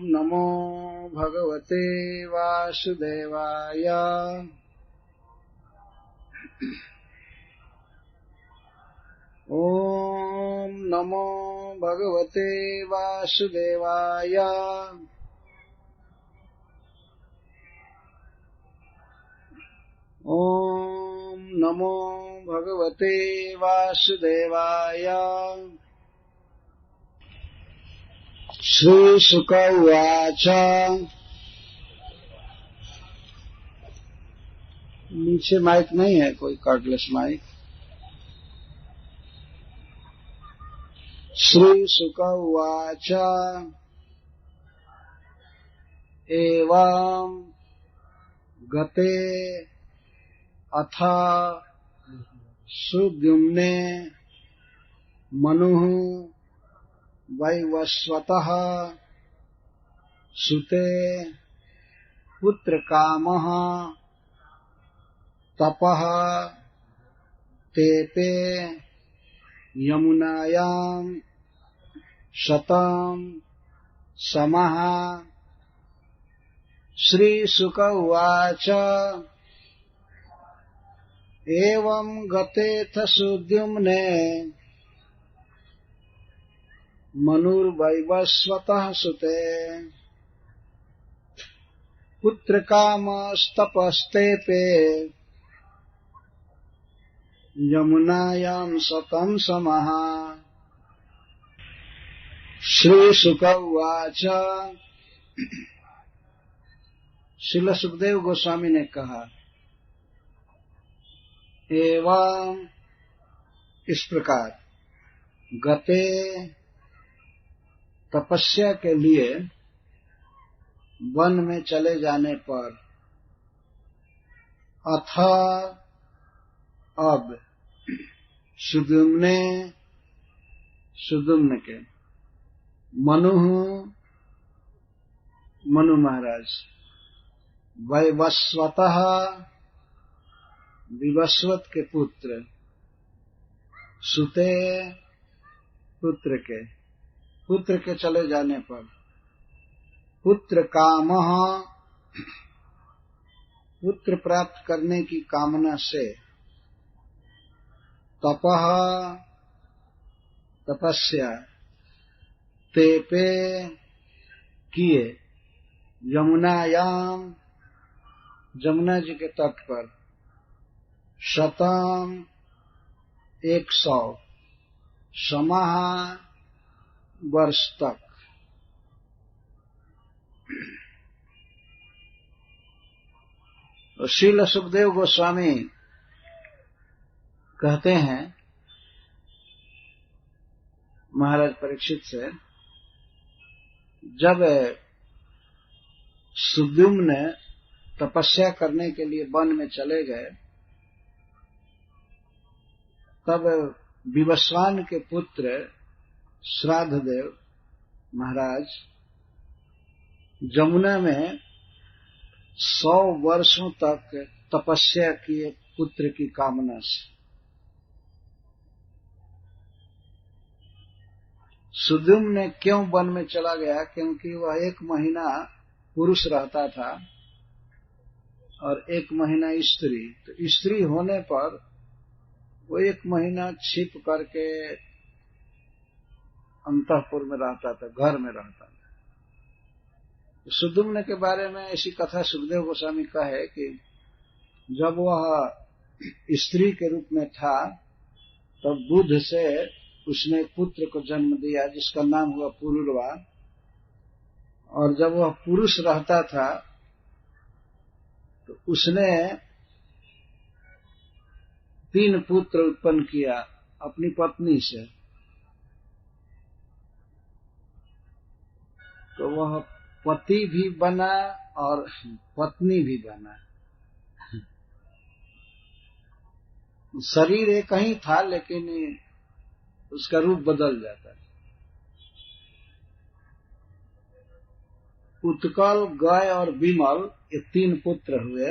नमो भगवते वासुदेवाय। ॐ नमो भगवते वासुदेवाय। ॐ नमो भगवते वासुदेवाय। श्री शुक उवाच। नीचे माइक नहीं है, कोई कार्डलेस माइक। श्री शुक उवाच। एवं गते अथ सुद्युम्ने मनुः वैवस्वतः सुते पुत्रकामः तपः तेपे यमुनायां शतं समः। श्रीशुक उवाच। एवं गतेऽथ सुद्युम्ने मनुर्वैवस्वतः सुते पुत्रकामस्तपस्तेपे यमुनायां शतं समः। श्रीशुक उवाच। श्रील सुखदेव गोस्वामी ने कहा, एवं इस प्रकार गते तपस्या के लिए वन में चले जाने पर अथ अब सुद्युम्न के मनु महाराज वैवस्वतः विवस्वत के पुत्र सुते पुत्र के चले जाने पर पुत्र कामः पुत्र प्राप्त करने की कामना से तपस्या तेपे किए यमुना जी के तट पर शतम 100 समाह वर्ष तक। श्रील सुखदेव गोस्वामी कहते हैं महाराज परीक्षित से, जब सुद्युम्न तपस्या करने के लिए वन में चले गए, तब विवस्वान के पुत्र श्राद्धदेव महाराज जमुना में 100 वर्षों तक तपस्या किए पुत्र की कामना से। सुद्युम्न क्यों वन में चला गया? क्योंकि वह 1 महीना पुरुष रहता था और 1 महीना स्त्री। तो स्त्री होने पर वो 1 महीना छिप करके अंतःपुर में रहता था, घर में रहता था। सुद्युम्न के बारे में ऐसी कथा सुखदेव गोस्वामी का है कि जब वह स्त्री के रूप में था तब बुध से उसने एक पुत्र को जन्म दिया जिसका नाम हुआ पुरुरवा। और जब वह पुरुष रहता था तो उसने 3 पुत्र उत्पन्न किया अपनी पत्नी से। तो वह पति भी बना और पत्नी भी बना। शरीर एक ही था लेकिन उसका रूप बदल जाता है। उत्कल, गय और विमल ये 3 पुत्र हुए।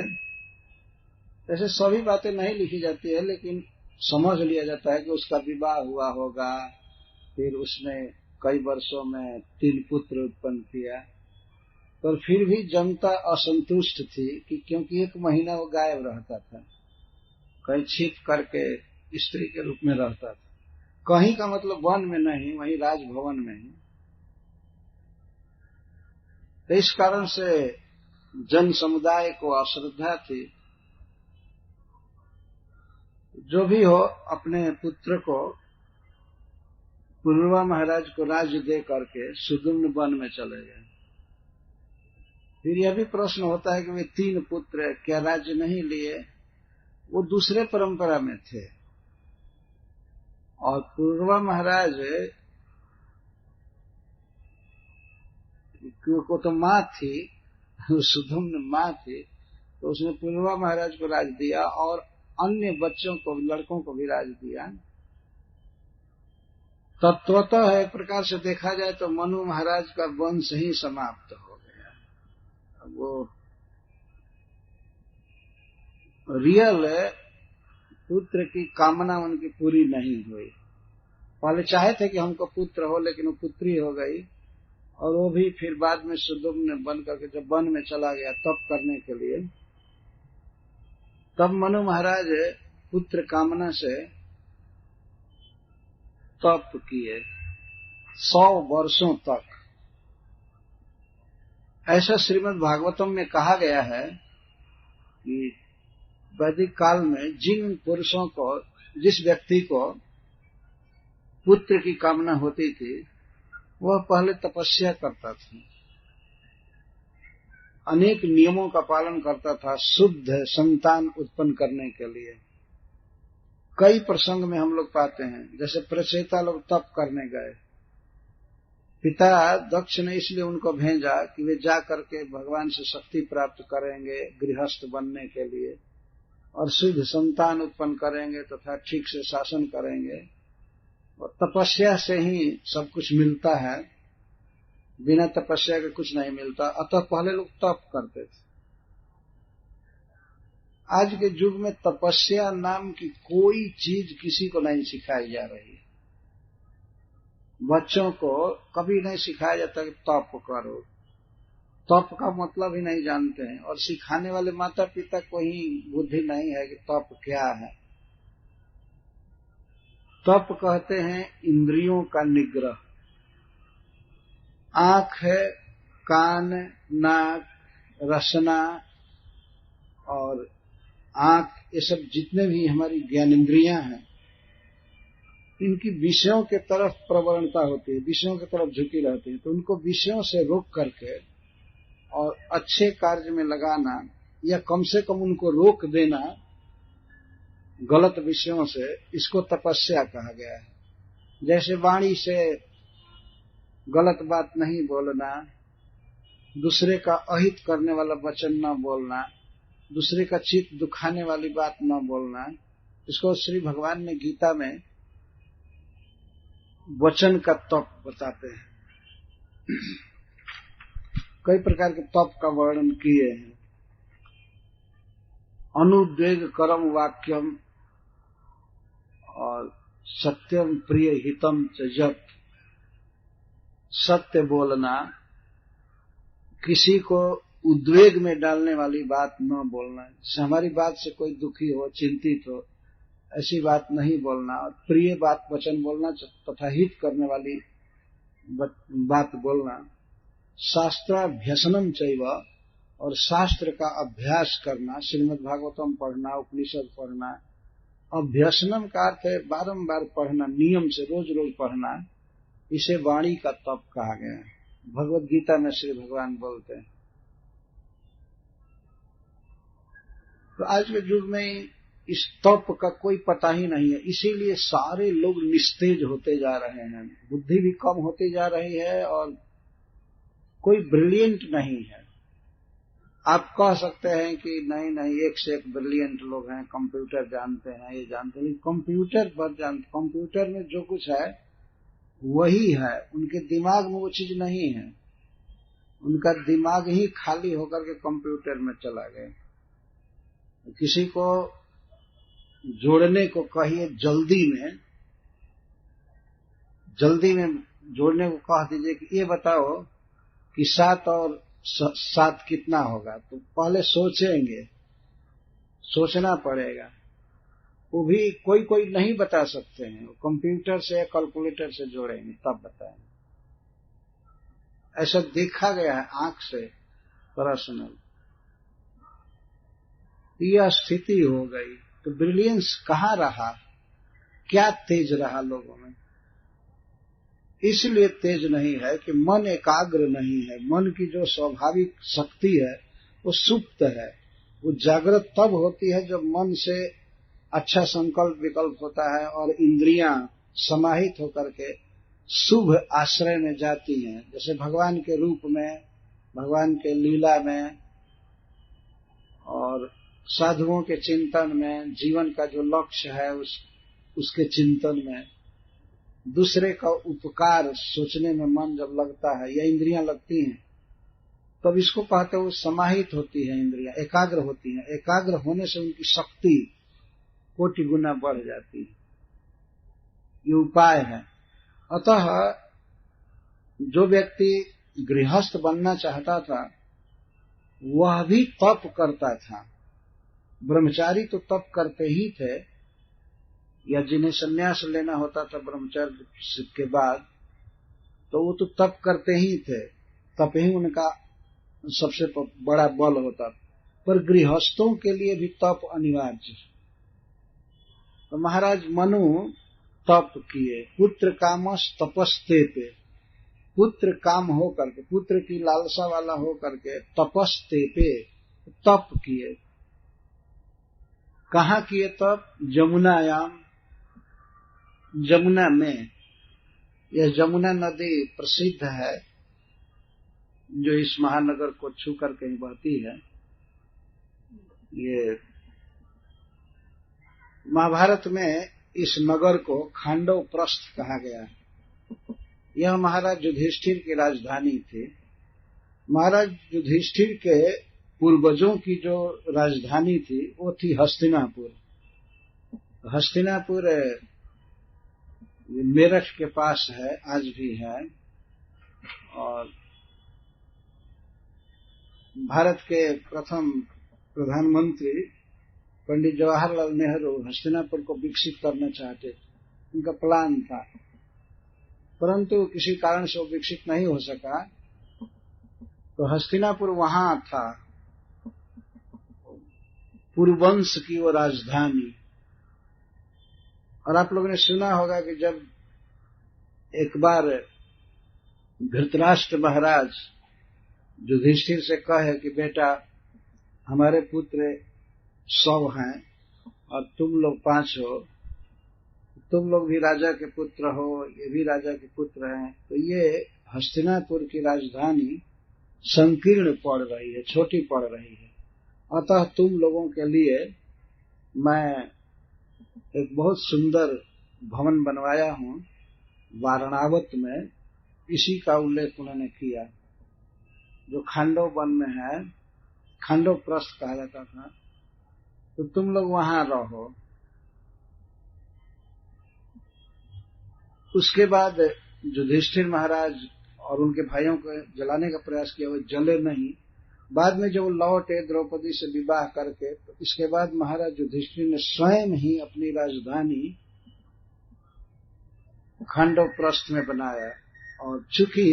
ऐसे सभी बातें नहीं लिखी जाती है लेकिन समझ लिया जाता है कि उसका विवाह हुआ होगा, फिर उसने कई वर्षों में 3 पुत्र उत्पन्न किया। पर फिर भी जनता असंतुष्ट थी कि क्योंकि 1 महीना वो गायब रहता था, कहीं छिप करके स्त्री के रूप में रहता था, कहीं का मतलब वन में नहीं, वहीं राजभवन में ही। तो इस कारण से जन समुदाय को अश्रद्धा थी। जो भी हो, अपने पुत्र को पुरुरवा महाराज को राज्य दे करके सुदुम्न वन में चले गए। फिर यह भी प्रश्न होता है कि वे 3 पुत्र क्या राज्य नहीं लिए? वो दूसरे परंपरा में थे, और पुरुरवा महाराज को तो मां थी, सुदुम्न मां थी, तो उसने पुरुरवा महाराज को राज दिया और अन्य बच्चों को, लड़कों को भी राज दिया। तत्वतः एक प्रकार से देखा जाए तो मनु महाराज का वंश ही समाप्त हो गया। वो रियल पुत्र की कामना उनकी पूरी नहीं हुई। पहले चाहे थे कि हमको पुत्र हो, लेकिन वो पुत्री हो गई, और वो भी फिर बाद में सुदुम्न बन करके जब वन में चला गया तप करने के लिए, तब मनु महाराज पुत्र कामना से तप किए 100 वर्षों तक। ऐसा श्रीमद् भागवतम में कहा गया है कि वैदिक काल में जिन पुरुषों को, जिस व्यक्ति को पुत्र की कामना होती थी, वह पहले तपस्या करता था, अनेक नियमों का पालन करता था शुद्ध संतान उत्पन्न करने के लिए। कई प्रसंग में हम लोग पाते हैं, जैसे प्रचेता लोग तप करने गए, पिता दक्ष ने इसलिए उनको भेजा कि वे जा करके भगवान से शक्ति प्राप्त करेंगे गृहस्थ बनने के लिए, और शुद्ध संतान उत्पन्न करेंगे तथा ठीक से शासन करेंगे, और तपस्या से ही सब कुछ मिलता है, बिना तपस्या के कुछ नहीं मिलता। अतः पहले लोग तप करते थे। आज के युग में तपस्या नाम की कोई चीज किसी को नहीं सिखाई जा रही है। बच्चों को कभी नहीं सिखाया जाता कि तप करो, तप का मतलब ही नहीं जानते हैं, और सिखाने वाले माता पिता को ही बुद्धि नहीं है कि तप क्या है। तप कहते हैं इंद्रियों का निग्रह। आंख है, कान, नाक, रसना और आंख, ये सब जितने भी हमारी ज्ञानेंद्रियां हैं, इनकी विषयों के तरफ प्रवणता होती है, विषयों की तरफ झुकी रहती है। तो उनको विषयों से रोक करके और अच्छे कार्य में लगाना, या कम से कम उनको रोक देना गलत विषयों से, इसको तपस्या कहा गया है। जैसे वाणी से गलत बात नहीं बोलना, दूसरे का अहित करने वाला वचन न बोलना, दूसरे का चित्त दुखाने वाली बात न बोलना, इसको श्री भगवान ने गीता में वचन का तप बताते हैं। कई प्रकार के तप का वर्णन किए हैं। अनुद्वेग करम वाक्यम और सत्यम प्रिय हितम च जप, सत्य बोलना, किसी को उद्वेग में डालने वाली बात न बोलना, हमारी बात से कोई दुखी हो, चिंतित हो, ऐसी बात नहीं बोलना, और प्रिय बात वचन बोलना तथा हित करने वाली बात बोलना। शास्त्राभ्यसनम चैव, और शास्त्र का अभ्यास करना, श्रीमद् भागवतम पढ़ना, उपनिषद पढ़ना। अभ्यसनम का अर्थ है बारंबार पढ़ना, नियम से रोज रोज पढ़ना। इसे वाणी का तप कहा गया है। भगवद गीता में श्री भगवान बोलते हैं। तो आज के युग में इस तप का कोई पता ही नहीं है, इसीलिए सारे लोग निस्तेज होते जा रहे हैं, बुद्धि भी कम होती जा रही है, और कोई ब्रिलियंट नहीं है। आप कह सकते हैं कि नहीं नहीं, एक से एक ब्रिलियंट लोग हैं, कंप्यूटर जानते हैं, ये जानते हैं, कंप्यूटर पर जानते, कंप्यूटर में जो कुछ है वही है, उनके दिमाग में वो चीज नहीं है। उनका दिमाग ही खाली होकर के कंप्यूटर में चला गया। किसी को जोड़ने को कहिए, जल्दी में जोड़ने को कह दीजिए कि ये बताओ कि 7 और साथ कितना होगा, तो पहले सोचेंगे, सोचना पड़ेगा। वो भी कोई कोई नहीं बता सकते हैं, कंप्यूटर से या कैलकुलेटर से जोड़ेंगे तब बताएंगे। ऐसा देखा गया है आंख से पर्सनल। यह स्थिति हो गई तो ब्रिलियंस कहाँ रहा, क्या तेज रहा लोगों में? इसलिए तेज नहीं है कि मन एकाग्र नहीं है। मन की जो स्वाभाविक शक्ति है वो सुप्त है। वो जागृत तब होती है जब मन से अच्छा संकल्प विकल्प होता है और इंद्रियां समाहित होकर के शुभ आश्रय में जाती हैं। जैसे भगवान के रूप में, भगवान के लीला में और साधुओं के चिंतन में, जीवन का जो लक्ष्य है उसके चिंतन में, दूसरे का उपकार सोचने में मन जब लगता है या इंद्रियां लगती हैं, तब इसको कहते हैं वो समाहित होती है, इंद्रियां एकाग्र होती हैं। एकाग्र होने से उनकी शक्ति कोटि गुना बढ़ जाती है। ये उपाय है। अतः जो व्यक्ति गृहस्थ बनना चाहता था वह भी तप करता था। ब्रह्मचारी तो तप करते ही थे, या जिन्हें संन्यास लेना होता था ब्रह्मचर्य के बाद, तो वो तो तप करते ही थे। तप ही उनका सबसे बड़ा बल होता था। पर गृहस्थों के लिए भी तप अनिवार्य है। तो महाराज मनु तप किए। पुत्र कामस तपस्ते पे, पुत्र काम हो करके, पुत्र की लालसा वाला हो करके तपस्ते पे तप किए। कहाँ किए तप? जमुनायाम, जमुना में। यह जमुना नदी प्रसिद्ध है जो इस महानगर को छू करके ही बहती है। ये महाभारत में इस नगर को खांडव प्रस्थ कहा गया है। यह महाराज युधिष्ठिर की राजधानी थी। महाराज युधिष्ठिर के पूर्वजों की जो राजधानी थी वो थी हस्तिनापुर। हस्तिनापुर मेरठ के पास है, आज भी है। और भारत के प्रथम प्रधानमंत्री पंडित जवाहरलाल नेहरू हस्तिनापुर को विकसित करना चाहते थे, उनका प्लान था, परंतु किसी कारण से वो विकसित नहीं हो सका। तो हस्तिनापुर वहां था, पुरुवंश की वो राजधानी। और आप लोगों ने सुना होगा कि जब एक बार धृतराष्ट्र महाराज युधिष्ठिर से कहे कि बेटा हमारे पुत्र 100 हैं और तुम लोग 5 हो, तुम लोग भी राजा के पुत्र हो, ये भी राजा के पुत्र हैं, तो ये हस्तिनापुर की राजधानी संकीर्ण पड़ रही है, छोटी पड़ रही है। अतः तुम लोगों के लिए मैं एक बहुत सुंदर भवन बनवाया हूं वारणावत में। इसी का उल्लेख उन्होंने किया, जो खांडव वन में है, खांडव प्रस्थ कहा जाता था। तो तुम लोग वहां रहो। उसके बाद युधिष्ठिर महाराज और उनके भाइयों को जलाने का प्रयास किया, वो जले नहीं। बाद में जब वो लौटे द्रौपदी से विवाह करके, तो इसके बाद महाराज युधिष्ठिर ने स्वयं ही अपनी राजधानी खांडव प्रस्थ में बनाया। और चूंकि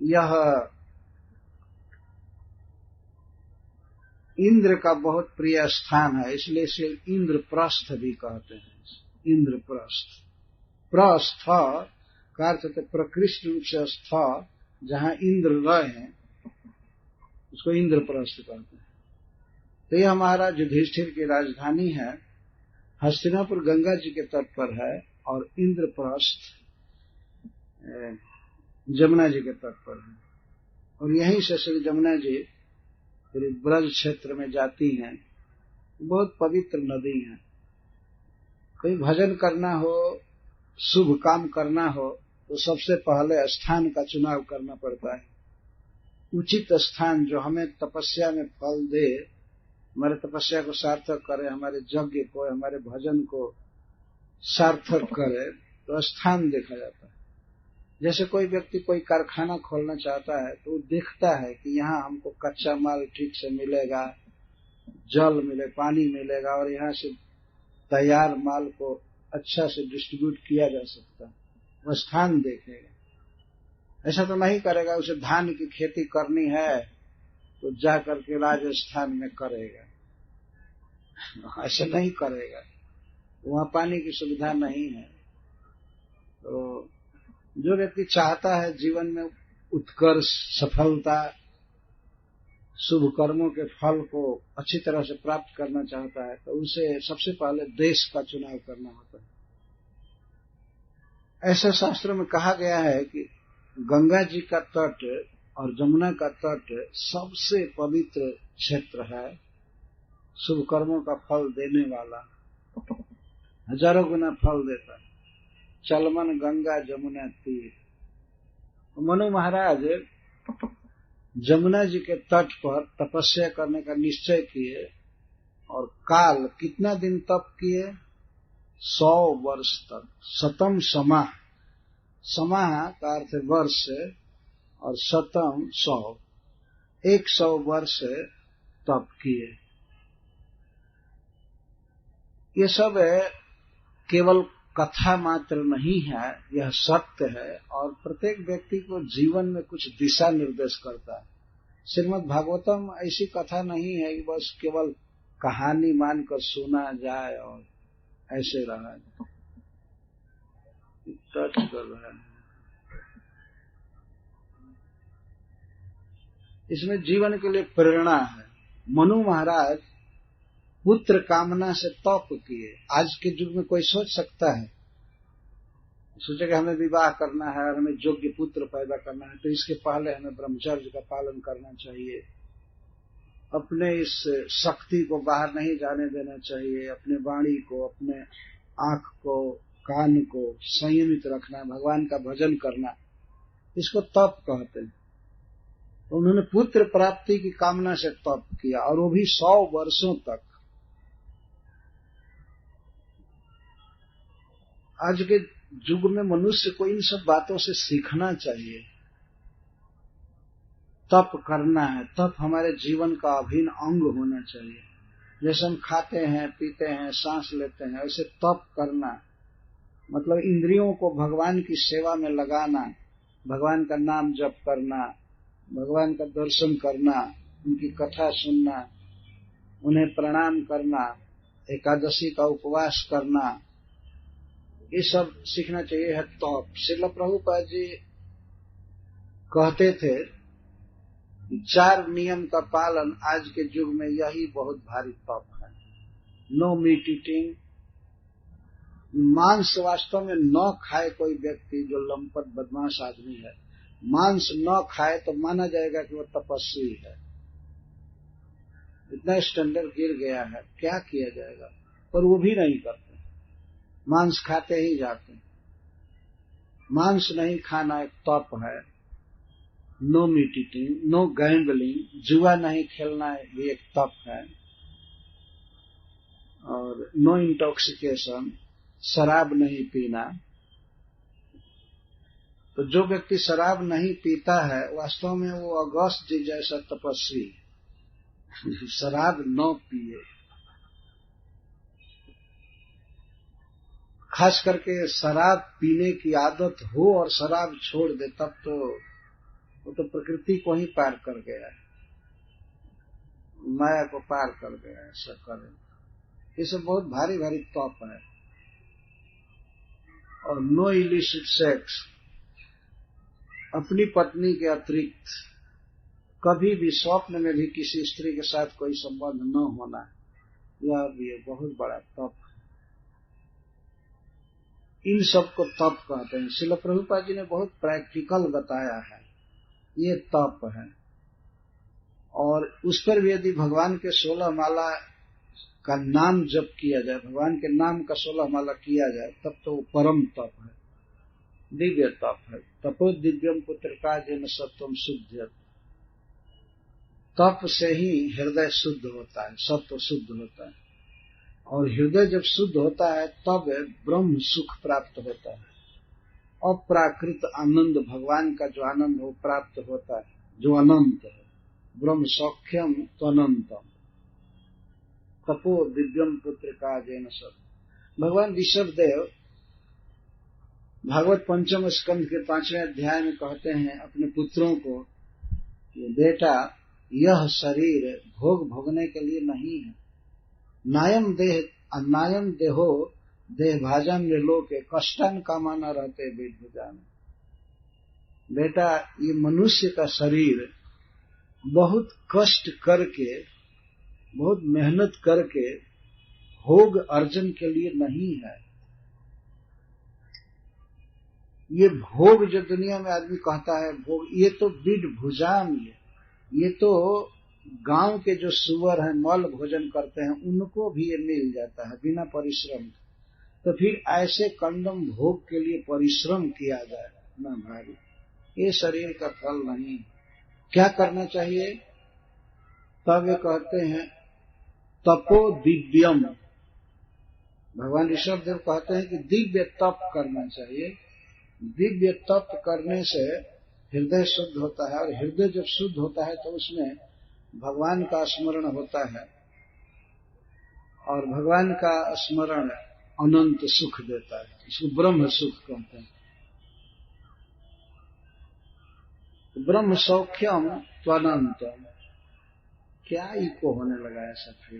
यह इंद्र का बहुत प्रिय स्थान है, इसलिए इसे इंद्रप्रस्थ भी कहते हैं। इंद्रप्रस्थ, प्रस्थ का अर्थ है प्रकृष्ट रूप से स्थ, जहां इंद्र रहे हैं उसको इंद्रप्रस्थ कहते हैं। तो यह महाराज युधिष्ठिर की राजधानी है। हस्तिनापुर गंगा जी के तट पर है और इंद्रप्रस्थ जमुना जी के तट पर है। और यहीं से श्री जमुना जी ब्रज क्षेत्र में जाती हैं। बहुत पवित्र नदी है। कहीं भजन करना हो, शुभ काम करना हो, तो सबसे पहले स्थान का चुनाव करना पड़ता है। उचित स्थान जो हमें तपस्या में फल दे, हमारे तपस्या को सार्थक करे, हमारे यज्ञ को, हमारे भजन को सार्थक करे, तो स्थान देखा जाता है। जैसे कोई व्यक्ति कोई कारखाना खोलना चाहता है तो वो देखता है कि यहाँ हमको कच्चा माल ठीक से मिलेगा, जल मिले, पानी मिलेगा और यहाँ से तैयार माल को अच्छा से डिस्ट्रीब्यूट किया जा सकता है, वह स्थान देखेगा। ऐसा तो नहीं करेगा, उसे धान की खेती करनी है तो जा करके राजस्थान में करेगा, ऐसा नहीं करेगा, वहां पानी की सुविधा नहीं है। तो जो व्यक्ति चाहता है जीवन में उत्कर्ष, सफलता, शुभ कर्मों के फल को अच्छी तरह से प्राप्त करना चाहता है तो उसे सबसे पहले देश का चुनाव करना होता है। ऐसे शास्त्रों में कहा गया है कि गंगा जी का तट और जमुना का तट सबसे पवित्र क्षेत्र है, शुभ कर्मों का फल देने वाला, हजारों गुना फल देता है। चलमन गंगा जमुना तीर। मनु महाराज जमुना जी के तट पर तपस्या करने का निश्चय किए और काल कितना दिन तप किए? 100 वर्ष तक। शतम समाह, समाह का अर्थ वर्ष और शतम 100, 100 वर्ष तप किए। ये सब केवल कथा मात्र नहीं है, यह सत्य है और प्रत्येक व्यक्ति को जीवन में कुछ दिशा निर्देश करता है। श्रीमद् भागवतम ऐसी कथा नहीं है कि बस केवल कहानी मानकर सुना जाए और ऐसे रहा जाए। टच कर रहा है, इसमें जीवन के लिए प्रेरणा है। मनु महाराज पुत्र कामना से तप किए। आज के युग में कोई सोच सकता है, सोचे कि हमें विवाह करना है और हमें योग्य पुत्र पैदा करना है तो इसके पहले हमें ब्रह्मचर्य का पालन करना चाहिए, अपने इस शक्ति को बाहर नहीं जाने देना चाहिए, अपने वाणी को, अपने आंख को, कान को संयमित रखना, भगवान का भजन करना, इसको तप कहते हैं। तो उन्होंने पुत्र प्राप्ति की कामना से तप किया और वो भी 100 वर्षों तक। आज के युग में मनुष्य को इन सब बातों से सीखना चाहिए। तप करना है, तप हमारे जीवन का अभिन्न अंग होना चाहिए। जैसे हम खाते हैं, पीते हैं, सांस लेते हैं, ऐसे तप करना मतलब इंद्रियों को भगवान की सेवा में लगाना, भगवान का नाम जप करना, भगवान का दर्शन करना, उनकी कथा सुनना, उन्हें प्रणाम करना, एकादशी का उपवास करना, ये सब सीखना चाहिए है तप। श्रील प्रभुपाद जी कहते थे 4 नियम का पालन आज के युग में यही बहुत भारी तप है। नो मीट ईटिंग, मांस वास्तव में न खाए कोई व्यक्ति जो लंपट बदमाश आदमी है, मांस न खाए तो माना जाएगा कि वो तपस्वी है। इतना स्टैंडर्ड गिर गया है, क्या किया जाएगा, पर वो भी नहीं करते, मांस खाते ही जाते। मांस नहीं खाना एक तप है। No meat eating, no gambling, जुआ नहीं खेलना भी एक तप है। और नो इंटॉक्सिकेशन, शराब नहीं पीना। तो जो व्यक्ति शराब नहीं पीता है वास्तव में वो अगस्त जी जैसा तपस्वी, शराब न पिए। खास करके शराब पीने की आदत हो और शराब छोड़ दे तब तो वो तो प्रकृति को ही पार कर गया है, माया को पार कर गया है। ऐसा करे, ये सब बहुत भारी भारी तप है। और नो इलिसिट सेक्स, अपनी पत्नी के अतिरिक्त कभी भी स्वप्न में भी किसी स्त्री के साथ कोई संबंध न होना, यह भी बहुत बड़ा तप है। इन सबको तप कहते हैं। श्रील प्रभुपाद जी ने बहुत प्रैक्टिकल बताया है, ये तप है। और उस पर भी यदि भगवान के 16 माला का नाम जप किया जाए, भगवान के नाम का 16 माला किया जाए, तब तो वो परम तप है, दिव्य तप है। तपो दिव्यम पुत्र का जन सत्वम शुद्ध। तप से ही हृदय शुद्ध होता है, सत्व शुद्ध होता है। और हृदय जब शुद्ध होता है तब ब्रह्म सुख प्राप्त होता है। अप्राकृत आनंद, भगवान का जो आनंद वो प्राप्त होता है, जो अनंत है। ब्रह्म सौख्यम त्वनंतम तपो दिव्यम पुत्र का जैन सब। भगवान ऋषभदेव भागवत पंचम स्कंध के 5वें अध्याय में कहते हैं अपने पुत्रों को, बेटा यह शरीर भोग भोगने के लिए नहीं है। नायम देहो देह भाजन लोके कष्टन कामना रहते वेद भुजान। बेटा ये मनुष्य का शरीर बहुत कष्ट करके, बहुत मेहनत करके भोग अर्जन के लिए नहीं है। ये भोग जो दुनिया में आदमी कहता है भोग, ये तो बीड भुजाम, ये तो गांव के जो सुअर हैं मल भोजन करते हैं उनको भी ये मिल जाता है बिना परिश्रम। तो फिर ऐसे कंडम भोग के लिए परिश्रम किया जाए ना भाई, ये शरीर का फल नहीं। क्या करना चाहिए? तब ये कहते हैं तपो दिव्यम। भगवान ऋषभदेव कहते हैं कि दिव्य तप करना चाहिए। दिव्य तप करने से हृदय शुद्ध होता है, और हृदय जब शुद्ध होता है तो उसमें भगवान का स्मरण होता है, और भगवान का स्मरण अनंत सुख देता है। इसको ब्रह्म सुख कहते हैं। ब्रह्म सौख्यम त्वनंतम। क्या इको होने लगा है सब? फिर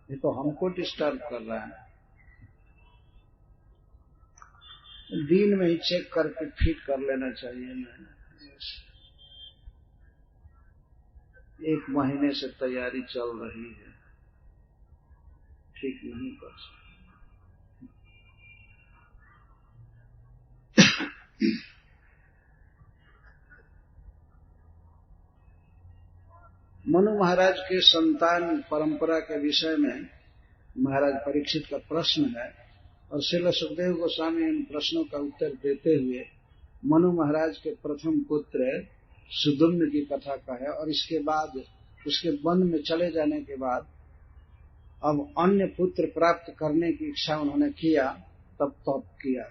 ये तो हमको डिस्टर्ब कर रहा है। दिन में ही चेक करके फिट कर लेना चाहिए ना। 1 महीने से तैयारी चल रही है, ठीक नहीं कर सकते। मनु महाराज के संतान परंपरा के विषय में महाराज परीक्षित का प्रश्न है, और श्रील सुखदेव गोस्वामी इन प्रश्नों का उत्तर देते हुए मनु महाराज के प्रथम पुत्र सुदुम्न की कथा का है। और इसके बाद उसके वन में चले जाने के बाद अब अन्य पुत्र प्राप्त करने की इच्छा उन्होंने किया, तब तप किया।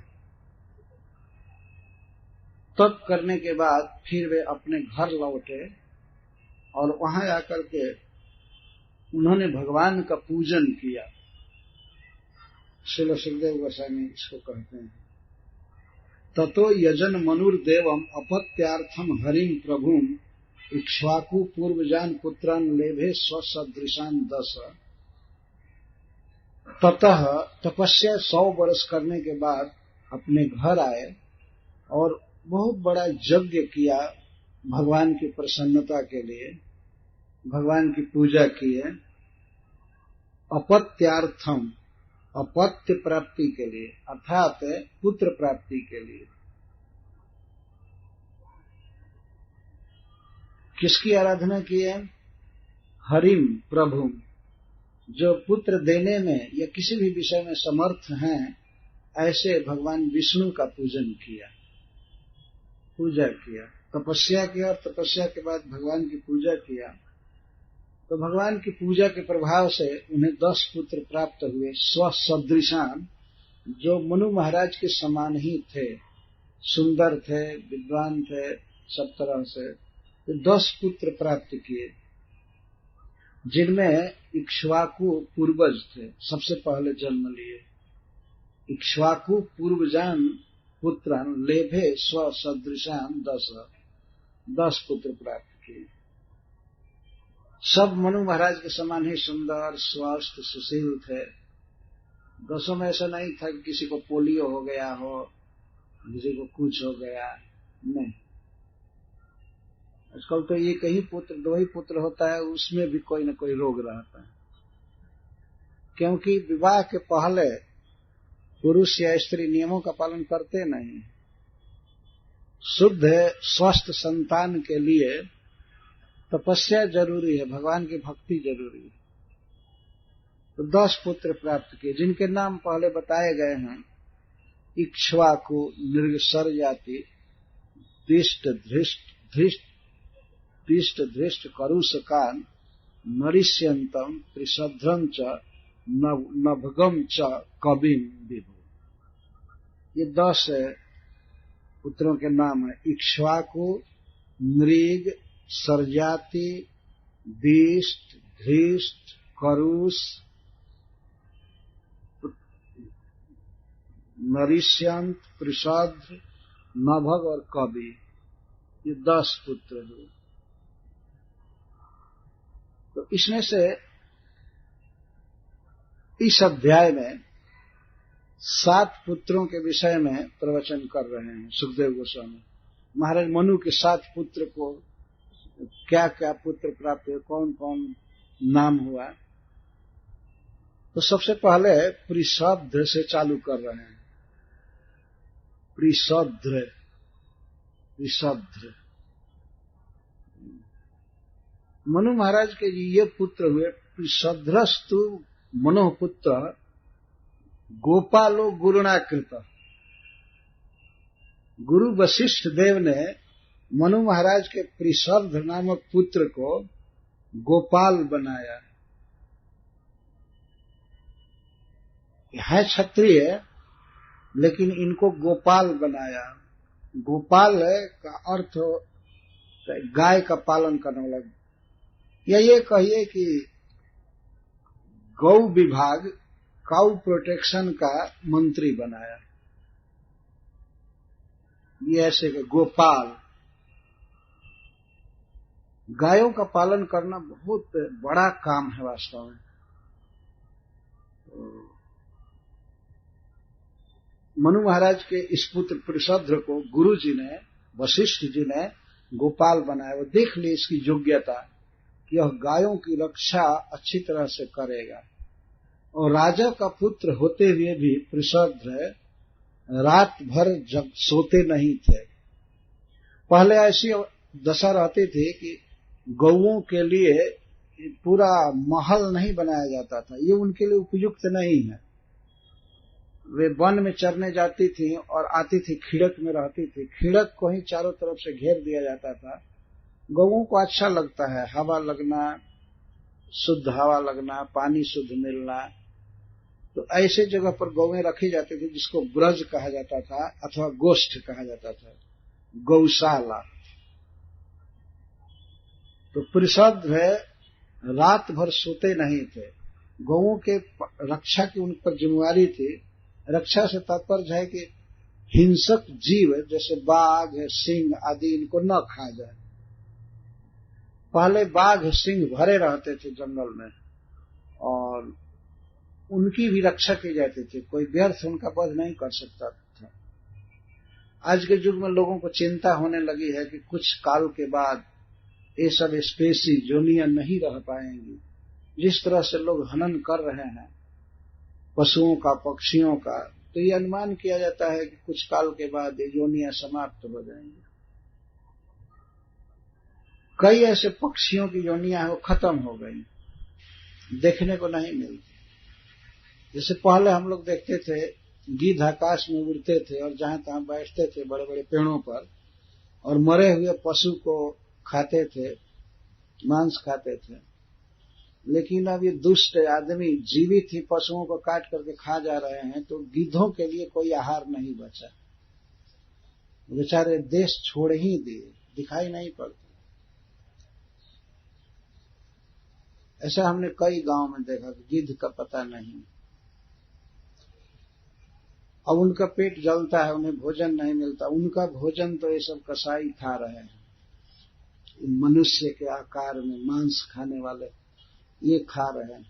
तप करने के बाद फिर वे अपने घर लौटे, और वहां आकर के उन्होंने भगवान का पूजन किया। श्रील सुखदेव गोस्वामी इसको कहते हैं ततो यजन मनुर्देवम अपत्यार्थम हरिम प्रभुम इक्ष्वाकु पूर्वजान पुत्रान लेभे स्वसदृशान 10। ततः तपस्या 100 वर्ष करने के बाद अपने घर आए और बहुत बड़ा यज्ञ किया भगवान की प्रसन्नता के लिए, भगवान की पूजा किए। अपत्यार्थम, अपत्य प्राप्ति के लिए, अर्थात पुत्र प्राप्ति के लिए। किसकी आराधना की है? हरिम प्रभु, जो पुत्र देने में या किसी भी विषय में समर्थ हैं, ऐसे भगवान विष्णु का पूजन किया, पूजा किया, तपस्या किया, और तपस्या के बाद भगवान की पूजा किया। तो भगवान की पूजा के प्रभाव से उन्हें 10 पुत्र प्राप्त हुए, स्वसदृशान, जो मनु महाराज के समान ही थे, सुंदर थे, विद्वान थे, सब तरह से। तो 10 पुत्र प्राप्त किए, जिनमें इक्ष्वाकु पूर्वज थे, सबसे पहले जन्म लिए। इक्ष्वाकु पूर्वजान पुत्रान लेभे स्वसदृशान 10 पुत्र प्राप्त किए। सब मनु महाराज के समान ही सुंदर, स्वस्थ, सुशील थे। 10 में ऐसा नहीं था कि किसी को पोलियो हो गया हो, किसी को कुछ हो गया, नहीं। आजकल तो एक ही पुत्र, 2 ही पुत्र होता है, उसमें भी कोई न कोई रोग रहता है। क्योंकि विवाह के पहले पुरुष या स्त्री नियमों का पालन करते नहीं। शुद्ध स्वस्थ संतान के लिए तपस्या जरूरी है, भगवान की भक्ति जरूरी है। तो 10 पुत्र प्राप्त किए, जिनके नाम पहले बताए गए हैं। इक्ष्वाकु निर्गसर जाति, दिष्ट धृष्ट करुषकान, नरिष्यंतम त्रिशध्रम च नभगम च कविम विभु। ये 10 पुत्रों के नाम है। इक्ष्वाकु, नृग, सरजाति, दिष्ट, धृष्ट, करुष, नरिष्यंत, पृषद, नभग और कवि, ये 10 पुत्र हुए। तो इसमें से इस अध्याय में 7 पुत्रों के विषय में प्रवचन कर रहे हैं सुखदेव गोस्वामी। महाराज मनु के 7 पुत्र को क्या क्या पुत्र प्राप्त हुए, कौन कौन नाम हुआ। तो सबसे पहले पृषद्र से चालू कर रहे हैं। पृषद्र, मनु महाराज के ये पुत्र हुए। पृषद्रस्तु मनोह पुत्र गोपालो गुरुणाकृत। गुरु वशिष्ठ देव ने मनु महाराज के पृषद्र नामक पुत्र को गोपाल बनाया। है क्षत्रिय लेकिन इनको गोपाल बनाया। गोपाल का अर्थ गाय का पालन करने वाला, या ये कहिए कि गौ विभाग, काउ प्रोटेक्शन का मंत्री बनाया। ये ऐसे गोपाल, गायों का पालन करना बहुत बड़ा काम है वास्तव में। मनु महाराज के इस पुत्र पृषद्र को गुरु जी ने, वशिष्ठ जी ने गोपाल बनाया। वो देख ली इसकी योग्यता कि यह गायों की रक्षा अच्छी तरह से करेगा। और राजा का पुत्र होते हुए भी पृषद्र रात भर जब सोते नहीं थे। पहले ऐसी दशा रहती थी कि गौओं के लिए पूरा महल नहीं बनाया जाता था, ये उनके लिए उपयुक्त नहीं है। वे वन में चरने जाती थी और आती थी, खिड़क में रहती थी। खिड़क को ही चारों तरफ से घेर दिया जाता था। गौओं को अच्छा लगता है हवा लगना, शुद्ध हवा लगना, पानी शुद्ध मिलना। तो ऐसे जगह पर गौएं रखी जाती थी जिसको ब्रज कहा जाता था अथवा गोष्ठ कहा जाता था, गौशाला। तो पृषद्र रात भर सोते नहीं थे। गौओं के रक्षा की उन पर जिम्मेवारी थी। रक्षा से तात्पर्य है कि हिंसक जीव जैसे बाघ, सिंह आदि इनको न खा जाए। पहले बाघ सिंह भरे रहते थे जंगल में और उनकी भी रक्षा की जाती थी। कोई व्यर्थ उनका वध नहीं कर सकता था। आज के युग में लोगों को चिंता होने लगी है कि कुछ काल के बाद ये सब स्पेसी जोनियां नहीं रह पाएंगी। जिस तरह से लोग हनन कर रहे हैं पशुओं का, पक्षियों का, तो ये अनुमान किया जाता है कि कुछ काल के बाद ये योनियां समाप्त हो जाएंगी। कई ऐसे पक्षियों की योनियां हैं वो खत्म हो गई, देखने को नहीं मिलती। जैसे पहले हम लोग देखते थे गिद्ध आकाश में उड़ते थे और जहां तहां बैठते थे बड़े बड़े पेड़ों पर और मरे हुए पशु को खाते थे, मांस खाते थे। लेकिन अब ये दुष्ट आदमी जीवित ही पशुओं को काट करके खा जा रहे हैं, तो गिद्धों के लिए कोई आहार नहीं बचा। बेचारे देश छोड़ ही दिए, दिखाई नहीं पड़ते। ऐसा हमने कई गांव में देखा कि गिद्ध का पता नहीं। अब उनका पेट जलता है, उन्हें भोजन नहीं मिलता। उनका भोजन तो ये सब कसाई खा रहे हैं। मनुष्य के आकार में मांस खाने वाले ये खा रहे हैं,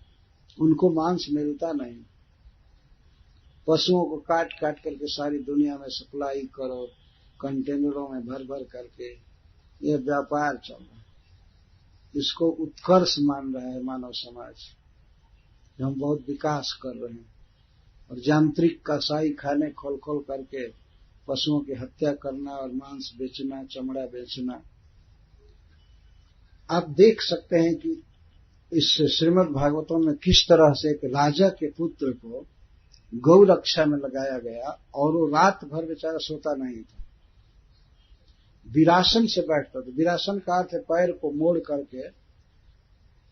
उनको मांस मिलता नहीं। पशुओं को काट काट करके सारी दुनिया में सप्लाई करो, कंटेनरों में भर भर करके ये व्यापार चल रहा है। इसको उत्कर्ष मान रहा है मानव समाज। हम बहुत विकास कर रहे हैं और यांत्रिक कसाई खाने खोल खोल करके पशुओं की हत्या करना और मांस बेचना, चमड़ा बेचना। आप देख सकते हैं कि इस श्रीमद् भागवतों में किस तरह से एक राजा के पुत्र को गौ रक्षा में लगाया गया और वो रात भर बेचारा सोता नहीं था, विरासन से बैठता था। विरासन का अर्थ है पैर को मोड़ करके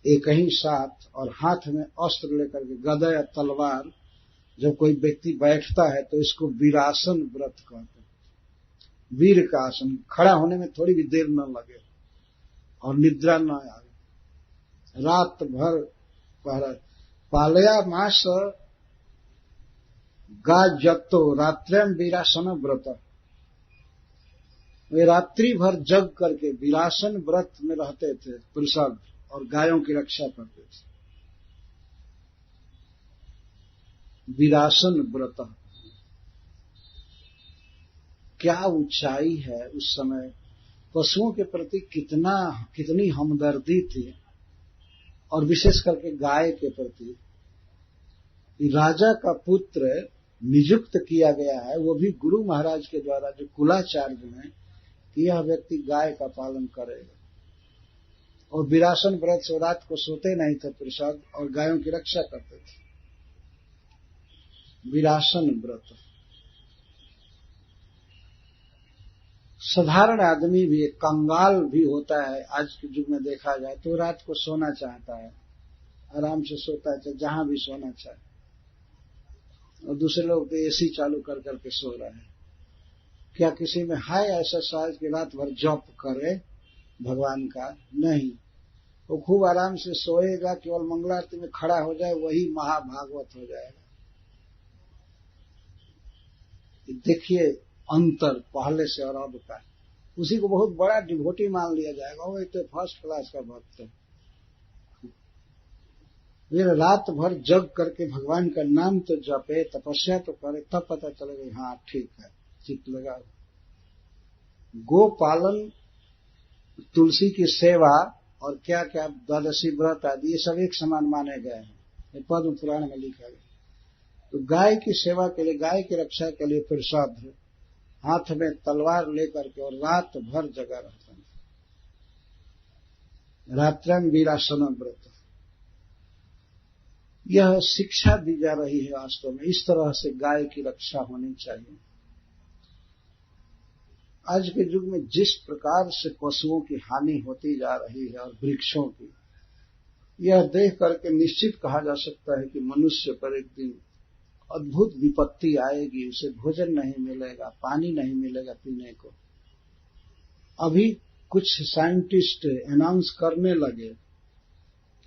एक ही साथ और हाथ में अस्त्र लेकर के, गदा या तलवार जब कोई व्यक्ति बैठता है तो इसको वीरासन व्रत कहते हैं। वीर का आसन, खड़ा होने में थोड़ी भी देर न लगे और निद्रा न आए, रात भर पहरा। पालया मास गा जतो रात्रम वीरासन व्रत, वे रात्रि भर जग करके वीरासन व्रत में रहते थे पुरुषार्थ, और गायों की रक्षा करते थे। वीरासन व्रत, क्या ऊंचाई है उस समय। पशुओं के प्रति कितनी हमदर्दी थी, और विशेष करके गाय के प्रति। राजा का पुत्र नियुक्त किया गया है, वो भी गुरु महाराज के द्वारा, जो कुलाचार्य हैं, कि यह व्यक्ति गाय का पालन करेगा। और वीरासन व्रत से रात को सोते नहीं थे प्रसाद, और गायों की रक्षा करते थे। वीरासन व्रत। साधारण आदमी भी, एक कंगाल भी होता है आज के युग में देखा जाए तो, रात को सोना चाहता है, आराम से सोता है, चाहे जहां भी सोना चाहे। और दूसरे लोग तो एसी चालू कर करके सो रहे हैं। क्या किसी में है ऐसा साज कि रात भर जप करे भगवान का? नहीं। वो खूब आराम से सोएगा, केवल मंगलारती में खड़ा हो जाए वही महाभागवत हो जाएगा। देखिए अंतर पहले से और अब का। उसी को बहुत बड़ा डिवोटी मान लिया जाएगा, वो तो फर्स्ट क्लास का भक्त है। फिर रात भर जग करके भगवान का नाम तो जपे, तपस्या तो करे, तब पता चलेगा हाँ ठीक है, चित्त लगा। गो पालन, तुलसी की सेवा, और क्या क्या द्वादशी व्रत आदि, ये सब एक समान माने गए हैं, पद्म पुराण में लिखा गया। तो गाय की सेवा के लिए, गाय की रक्षा के लिए फिर श्रद्ध हाथ में तलवार लेकर के और रात भर जगा रहता है। रात्रम वीरासन व्रत, यह शिक्षा दी जा रही है वास्तव में। इस तरह से गाय की रक्षा होनी चाहिए। आज के युग में जिस प्रकार से पशुओं की हानि होती जा रही है और वृक्षों की, यह देख करके निश्चित कहा जा सकता है कि मनुष्य पर एक दिन अद्भुत विपत्ति आएगी। उसे भोजन नहीं मिलेगा, पानी नहीं मिलेगा पीने को। अभी कुछ साइंटिस्ट अनाउंस करने लगे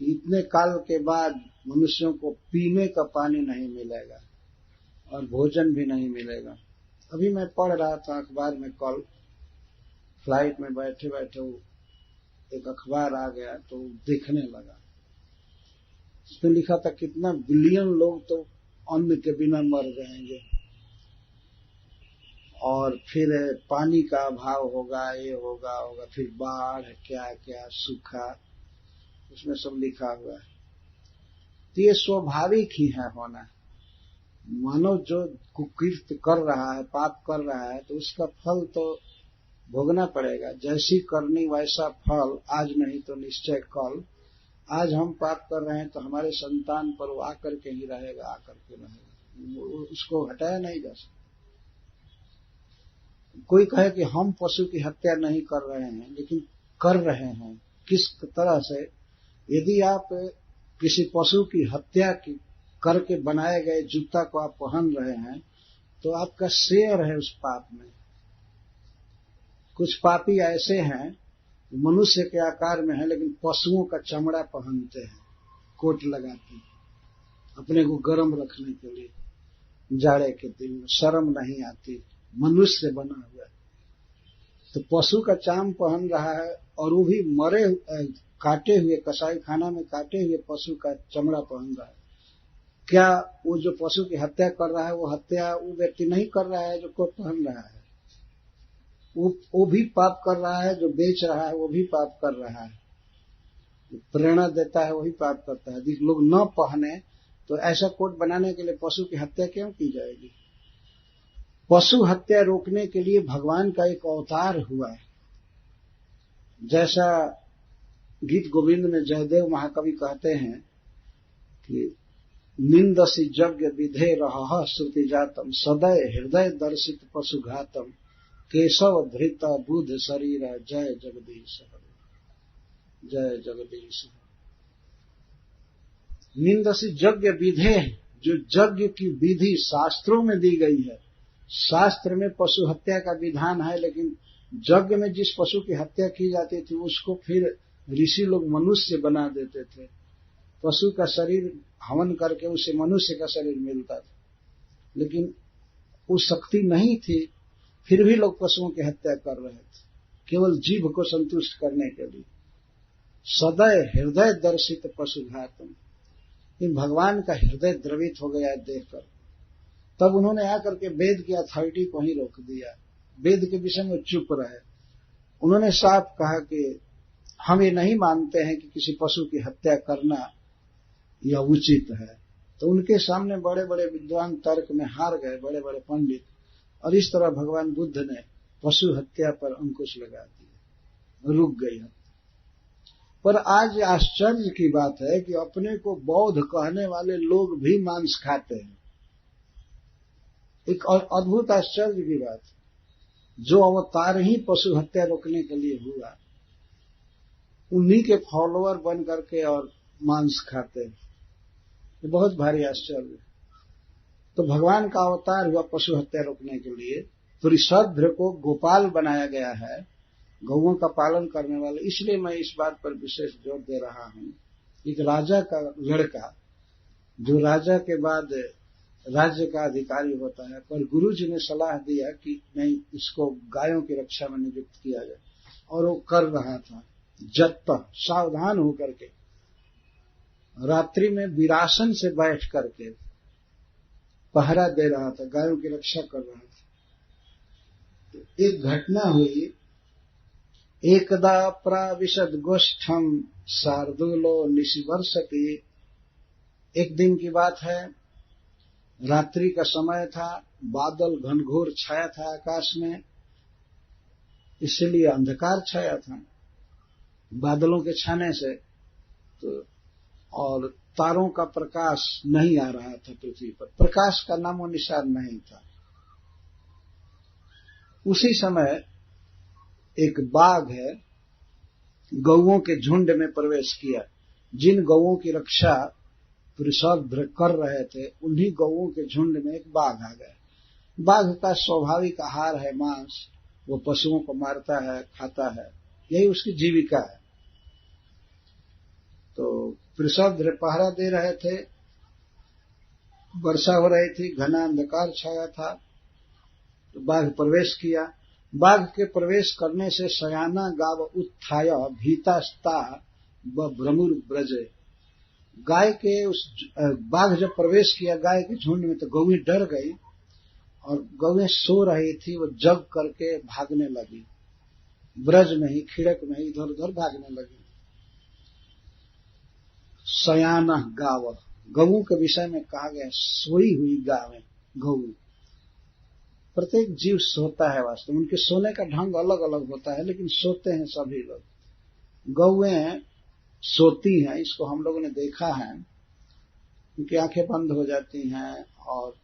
कि इतने काल के बाद मनुष्यों को पीने का पानी नहीं मिलेगा और भोजन भी नहीं मिलेगा। अभी मैं पढ़ रहा था अखबार में, कल फ्लाइट में बैठे बैठे एक अखबार आ गया तो देखने लगा। उसमें लिखा था कितना बिलियन लोग तो अन्न के बिना मर जाएंगे, और फिर पानी का अभाव होगा, ये होगा, फिर बाढ़, क्या क्या सूखा, उसमें सब लिखा हुआ है। तो ये स्वाभाविक ही है होना। मानव जो कुकृत्य कर रहा है, पाप कर रहा है, तो उसका फल तो भोगना पड़ेगा। जैसी करनी वैसा फल, आज नहीं तो निश्चय कल। आज हम पाप कर रहे हैं तो हमारे संतान पर वो आकर के ही रहेगा, आकर के रहेगा, उसको हटाया नहीं जा सकता। कोई कहे कि हम पशु की हत्या नहीं कर रहे हैं, लेकिन कर रहे हैं। किस तरह से? यदि आप किसी पशु की हत्या करके बनाए गए जूता को आप पहन रहे हैं, तो आपका शेयर है उस पाप में। कुछ पापी ऐसे हैं, मनुष्य के आकार में है, लेकिन पशुओं का चमड़ा पहनते हैं, कोट लगाते हैं, अपने को गर्म रखने के लिए। जाड़े के दिन में शर्म नहीं आती, मनुष्य बना हुआ है। तो पशु का चाम पहन रहा है, और वो भी मरे काटे हुए, कसाई खाना में काटे हुए पशु का चमड़ा पहन रहा है। क्या वो जो पशु की हत्या कर रहा है, वो हत्या वो व्यक्ति नहीं कर रहा है जो कोट पहन रहा है? वो भी पाप कर रहा है। जो बेच रहा है वो भी पाप कर रहा है। प्रेरणा देता है वही पाप करता है। यदि लोग न पहने तो ऐसा कोट बनाने के लिए पशु की हत्या क्यों की जाएगी? पशु हत्या रोकने के लिए भगवान का एक अवतार हुआ है। जैसा गीत गोविंद में जयदेव महाकवि कहते हैं कि निंदसी यज्ञ विधे रह श्रुति जातम सदय हृदय दर्शित पशुघातम केशव धृत बुध शरीर जय जगदीश जय जगदीश। निंदसी यज्ञ विधे जो यज्ञ की विधि शास्त्रों में दी गई है, शास्त्र में पशु हत्या का विधान है, लेकिन यज्ञ में जिस पशु की हत्या की जाती थी उसको फिर ऋषि लोग मनुष्य बना देते थे। पशु का शरीर हवन करके उसे मनुष्य का शरीर मिलता था, लेकिन वो शक्ति नहीं थी, फिर भी लोग पशुओं की हत्या कर रहे थे केवल जीभ को संतुष्ट करने के लिए। सदैव हृदय दर्शित पशुघातम, इन भगवान का हृदय द्रवित हो गया देखकर। तब उन्होंने आकर के वेद की अथॉरिटी को ही रोक दिया, वेद के विषय में चुप रहे। उन्होंने साफ कहा कि हम ये नहीं मानते हैं कि किसी पशु की हत्या करना यह उचित है। तो उनके सामने बड़े बड़े विद्वान तर्क में हार गए, बड़े बड़े पंडित, और इस तरह भगवान बुद्ध ने पशु हत्या पर अंकुश लगा दिया, रुक गई। पर आज आश्चर्य की बात है कि अपने को बौद्ध कहने वाले लोग भी मांस खाते हैं। एक और अद्भुत आश्चर्य की बात, जो अवतार ही पशु हत्या रोकने के लिए हुआ, उन्हीं के फॉलोअर बन करके और मांस खाते हैं। ये बहुत भारी आश्चर्य। तो भगवान का अवतार हुआ पशु हत्या रोकने के लिए। तो ऋषभध्र को गोपाल बनाया गया है, गौओं का पालन करने वाले। इसलिए मैं इस बात पर विशेष जोर दे रहा हूं। एक राजा का लड़का जो राजा के बाद राज्य का अधिकारी होता है, पर गुरुजी ने सलाह दिया कि नहीं, इसको गायों की रक्षा में नियुक्त किया जाए, और वो कर रहा था। जत्ता सावधान होकर के रात्रि में विरासन से बैठ करके पहरा दे रहा था, गायों की रक्षा कर रहा था। तो एक घटना हुई, एकदा प्राविशद गोष्ठम शार्दूलो निशिवर्षति। एक दिन की बात है, रात्रि का समय था, बादल घनघोर छाया था आकाश में, इसलिए अंधकार छाया था बादलों के छाने से। तो और तारों का प्रकाश नहीं आ रहा था पृथ्वी पर, प्रकाश का नामो निशान नहीं था। उसी समय एक बाघ है गौओं के झुंड में प्रवेश किया। जिन गौओं की रक्षा ऋषभध्र कर रहे थे, उन्हीं गौओं के झुंड में एक बाघ आ गया। बाघ का स्वाभाविक आहार है मांस, वो पशुओं को मारता है, खाता है, यही उसकी जीविका है। तो ऋषभध्र पहरा दे रहे थे, वर्षा हो रही थी, घना अंधकार छाया था, तो बाघ प्रवेश किया। बाघ के प्रवेश करने से शयाना गाव उत्थाय भीतास्ता भ्रमुर ब्रजे। गाय के उस बाघ जब प्रवेश किया गाय के झुंड में, तो गौएं डर गई और गौएं सो रही थी, वो जग करके भागने लगी, ब्रज में ही, खिड़क में ही इधर उधर भागने लगी। शयाना गाव, गऊ के विषय में कहा गया सोई हुई गावें, गऊ। प्रत्येक जीव सोता है, वास्तव में उनके सोने का ढंग अलग अलग होता है, लेकिन सोते हैं सभी लोग। गौएं सोती हैं, इसको हम लोगों ने देखा है, उनकी आंखें बंद हो जाती हैं और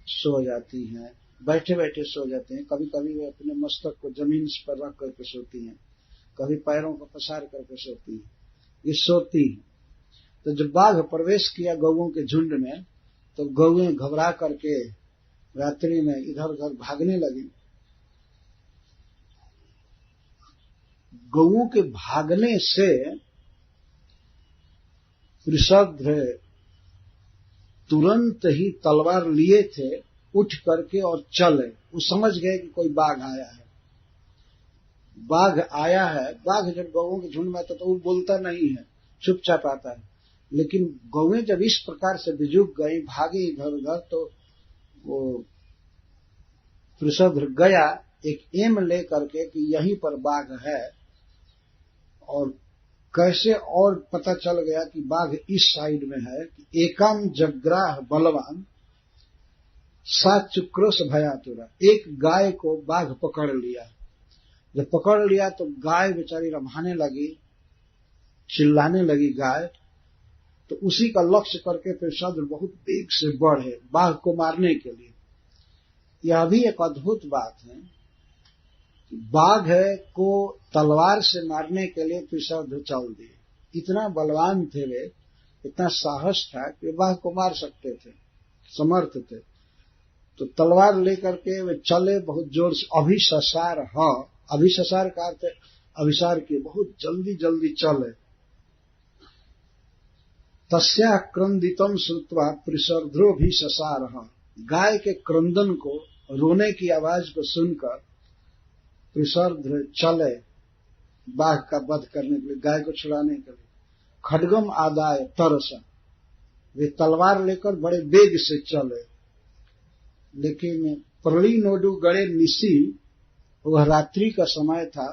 सो जाती हैं, बैठे बैठे सो जाते हैं। कभी कभी वे अपने मस्तक को जमीन पर रख करके सोती हैं, कभी पैरों को पसार करके सोती हैं, ये सोती हैं। तो जब बाघ प्रवेश किया गौओं के झुंड में, तो गौएं घबरा करके रात्रि में इधर उधर भागने लगी। गौओं के भागने से ऋषभध्र तुरंत ही तलवार लिए थे, उठ करके और चले। वो समझ गए कि कोई बाघ आया है, बाघ आया है। बाघ जब गौओं के झुंड में आता तो वो बोलता नहीं है, चुपचाप आता है। लेकिन गौएं जब इस प्रकार से बिजुक गई, भागी इधर उधर, तो वो ऋषभध्र गया एक एम ले करके कि यहीं पर बाघ है। और कैसे और पता चल गया कि बाघ इस साइड में है कि एकम जग्राह बलवान सा चुक्रोश भयातुरा, एक गाय को बाघ पकड़ लिया। जब पकड़ लिया तो गाय बेचारी रभाने लगी, चिल्लाने लगी गाय। तो उसी का लक्ष्य करके फिर ऋषभध्र बहुत वेग से बढ़े बाघ को मारने के लिए। यह भी एक अद्भुत बात है, बाघ को तलवार से मारने के लिए ऋषभध्र चल दिए। इतना बलवान थे वे, इतना साहस था कि बाघ को मार सकते थे। समर्थ थे। तो तलवार लेकर के वे चले बहुत जोर से, अभिससार ह, अभिससार का अर्थ अभिसार किए, बहुत जल्दी जल्दी चले। तस्या क्रंदितम श्रुत्वा पृषर्ध्रो भी ससार, गाय के क्रंदन को, रोने की आवाज को सुनकर पृषर्ध्र चले बाघ का वध करने के लिए, गाय को छुड़ाने के लिए। खड्गम आदाय तरसा, वे तलवार लेकर बड़े वेग से चले। लेकिन प्रलीनोडु गणे निशी, वह रात्रि का समय था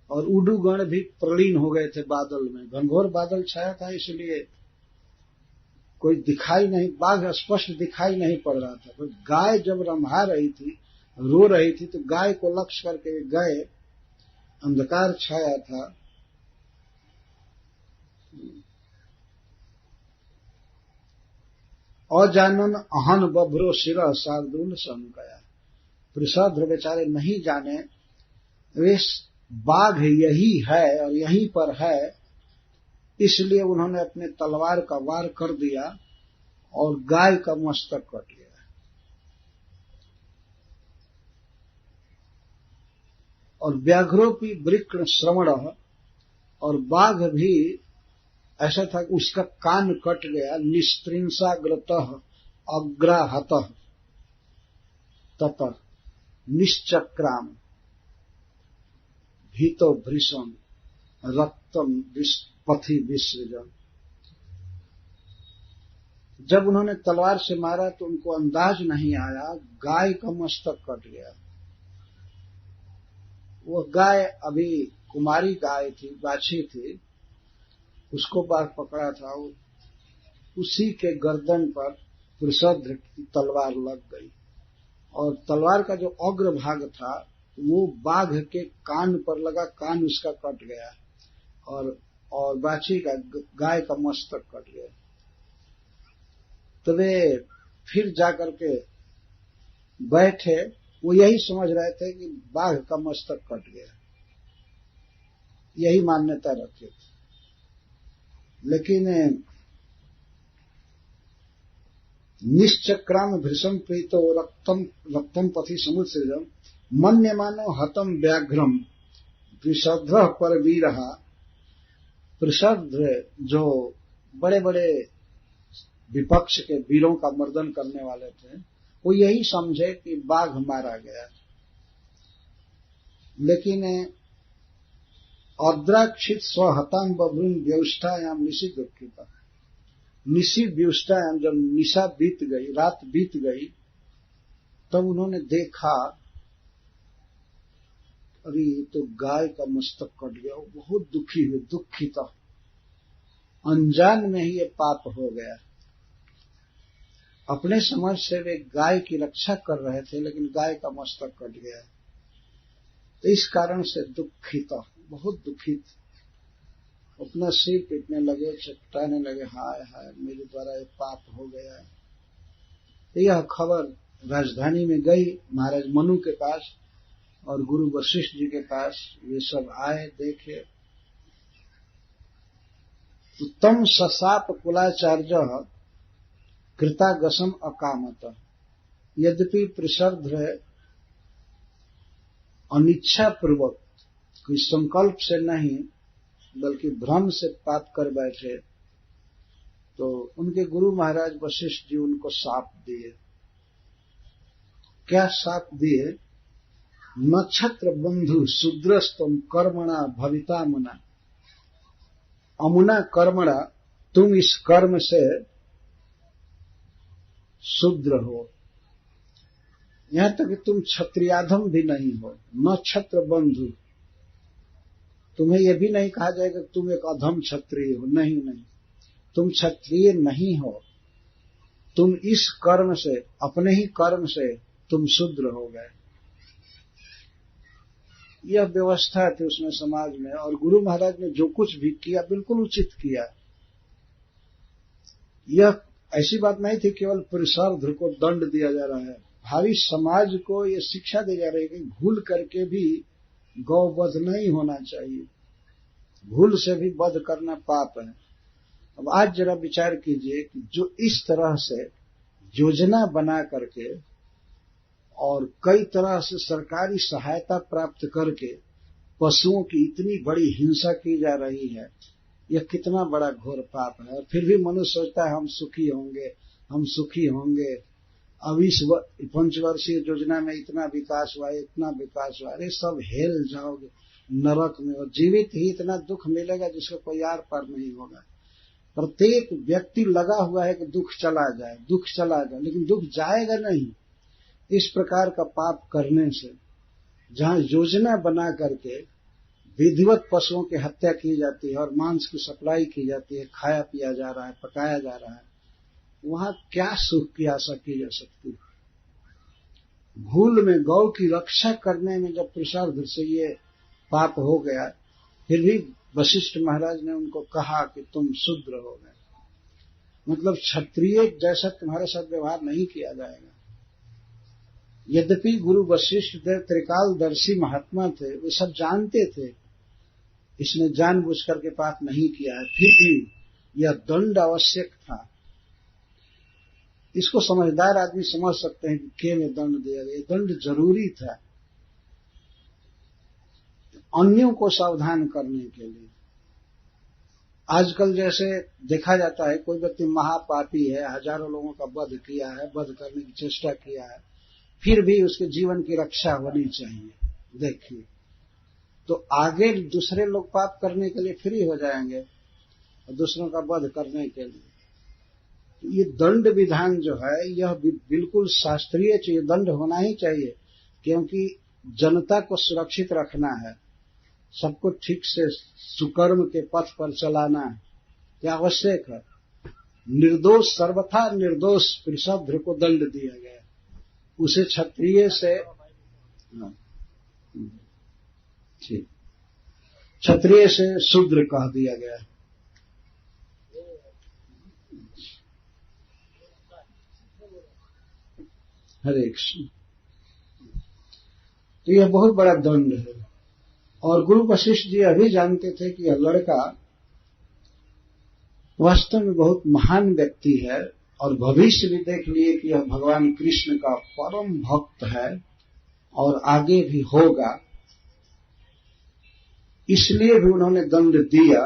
और उडुगण भी प्रलीन हो गए थे बादल में, घनघोर बादल छाया था, इसलिए कोई दिखाई नहीं, बाघ स्पष्ट दिखाई नहीं पड़ रहा था। तो गाय जब रम्हा रही थी, रो रही थी, तो गाय को लक्ष्य करके गए, अंधकार छाया था। अजानन अहन बभ्रो शिर शार्दूल संकया, पृषद्र बेचारे नहीं जाने वे बाघ यही है और यहीं पर है, इसलिए उन्होंने अपने तलवार का वार कर दिया और गाय का मस्तक कट गया। और व्याघ्रोपी वृक्ण श्रवण, और बाघ भी ऐसा था कि उसका कान कट गया। निस्त्रिंसाग्रतः अग्राहतः ततः निश्चक्राम भीतो भृशम रक्तम पथि विसृजन। जब उन्होंने तलवार से मारा तो उनको अंदाज नहीं आया, गाय का मस्तक कट गया। वह गाय अभी कुमारी गाय थी, बाछी थी, उसको बाघ पकड़ा था। उसी के गर्दन पर पृषद्र की तलवार लग गई और तलवार का जो अग्र भाग था वो बाघ के कान पर लगा, कान उसका कट गया और बाछी का, गाय का मस्तक कट गया। तो वे फिर जाकर के बैठे, वो यही समझ रहे थे कि बाघ का मस्तक कट गया, यही मान्यता रखे थे। लेकिन निश्चक्राम भृशम प्रीतो रक्तम पथि समुत्सृजम मन्यमानो हतम व्याघ्रम पृषद्र पर वीरहा। पृषद्र जो बड़े बड़े विपक्ष के वीरों का मर्दन करने वाले थे, वो यही समझे कि बाघ मारा गया। लेकिन अद्राक्षित स्वहताम बभ्रुम व्यवस्थायाम निशी दुखिता, निशी व्यवस्थायाम, जब निशा बीत गई, रात बीत गई, तब उन्होंने देखा अभी तो गाय का मस्तक कट गया। वो बहुत दुखी हुए, दुखिता, अनजान में ही ये पाप हो गया। अपने समझ से वे गाय की रक्षा कर रहे थे, लेकिन गाय का मस्तक कट गया। तो इस कारण से दुखिता, बहुत दुखित, अपना सिर पीटने लगे, चटकाने लगे, हाय हाय मेरे द्वारा एक पाप हो गया। तो यह खबर राजधानी में गई, महाराज मनु के पास और गुरु वशिष्ठ जी के पास। ये सब आए, देखे। उत्तम ससाप कुलाचार्य कृतागसम अकामत, यद्यपि पृषद्र अनिच्छा पूर्वक, कोई संकल्प से नहीं बल्कि भ्रम से पाप कर बैठे, तो उनके गुरु महाराज वशिष्ठ जी उनको शाप दिए। क्या शाप दिए? नक्षत्र बंधु शूद्रस्तम कर्मणा भविता मुना, अमुना कर्मणा, तुम इस कर्म से शूद्र हो, यहां तक कि तुम क्षत्रियाधम भी नहीं हो। नक्षत्र बंधु, तुम्हें यह भी नहीं कहा जाएगा कि तुम एक अधम क्षत्रिय हो, नहीं नहीं, तुम क्षत्रिय नहीं हो, तुम इस कर्म से, अपने ही कर्म से तुम शूद्र हो गए। यह व्यवस्था थी उसमें समाज में, और गुरु महाराज ने जो कुछ भी किया बिल्कुल उचित किया। यह ऐसी बात नहीं थी केवल पृषद्र को दंड दिया जा रहा है, भावी समाज को यह शिक्षा दी जा रही है कि भूल करके भी गौवध नहीं होना चाहिए, भूल से भी वध करना पाप है। अब आज जरा विचार कीजिए कि जो इस तरह से योजना बना करके और कई तरह से सरकारी सहायता प्राप्त करके पशुओं की इतनी बड़ी हिंसा की जा रही है, यह कितना बड़ा घोर पाप है। और फिर भी मनुष्य सोचता है हम सुखी होंगे, हम सुखी होंगे। अब इस पंचवर्षीय योजना में इतना विकास हुआ, इतना विकास हुआ, अरे सब हेल जाओगे नरक में, और जीवित ही इतना दुख मिलेगा जिसको कोई आर पार नहीं होगा। प्रत्येक व्यक्ति लगा हुआ है कि दुख चला जाए, दुख चला जाए, लेकिन दुख जाएगा नहीं। इस प्रकार का पाप करने से जहां योजना बना करके विधिवत पशुओं की हत्या की जाती है और मांस की सप्लाई की जाती है, खाया पिया जा रहा है, पकाया जा रहा है, वहां क्या सुख की आशा की जा सकती है। भूल में गौ की रक्षा करने में जब पुरुषार्थ से ये पाप हो गया, फिर भी वशिष्ठ महाराज ने उनको कहा कि तुम शूद्र हो गए, मतलब क्षत्रिय जैसा तुम्हारे साथ व्यवहार नहीं किया जाएगा। यद्यपि गुरु वशिष्ठ देव त्रिकालदर्शी महात्मा थे, वे सब जानते थे, इसने जानबूझ करके पाप नहीं किया है, फिर भी यह दंड आवश्यक था। इसको समझदार आदमी समझ सकते हैं कि के में दंड दिया गया, दंड जरूरी था अन्यों को सावधान करने के लिए। आजकल जैसे देखा जाता है कोई व्यक्ति महापापी है, हजारों लोगों का वध किया है, वध करने की चेष्टा किया है, फिर भी उसके जीवन की रक्षा होनी चाहिए। देखिए, तो आगे दूसरे लोग पाप करने के लिए फ्री हो जाएंगे और दूसरों का वध करने के लिए। ये दंड विधान जो है यह बिल्कुल शास्त्रीय चाहिए, दंड होना ही चाहिए, क्योंकि जनता को सुरक्षित रखना है, सबको ठीक से सुकर्म के पथ पर चलाना है, यह आवश्यक है। निर्दोष सर्वथा निर्दोष वृषभध्वज को दंड दिया गया, उसे क्षत्रिय से क्षत्रिय से शूद्र कह दिया गया। हरे कृष्ण। तो यह बहुत बड़ा दंड है। और गुरु वशिष्ठ जी अभी जानते थे कि यह लड़का वास्तव में बहुत महान व्यक्ति है, और भविष्य भी देख लिए कि यह भगवान कृष्ण का परम भक्त है और आगे भी होगा, इसलिए भी उन्होंने दंड दिया।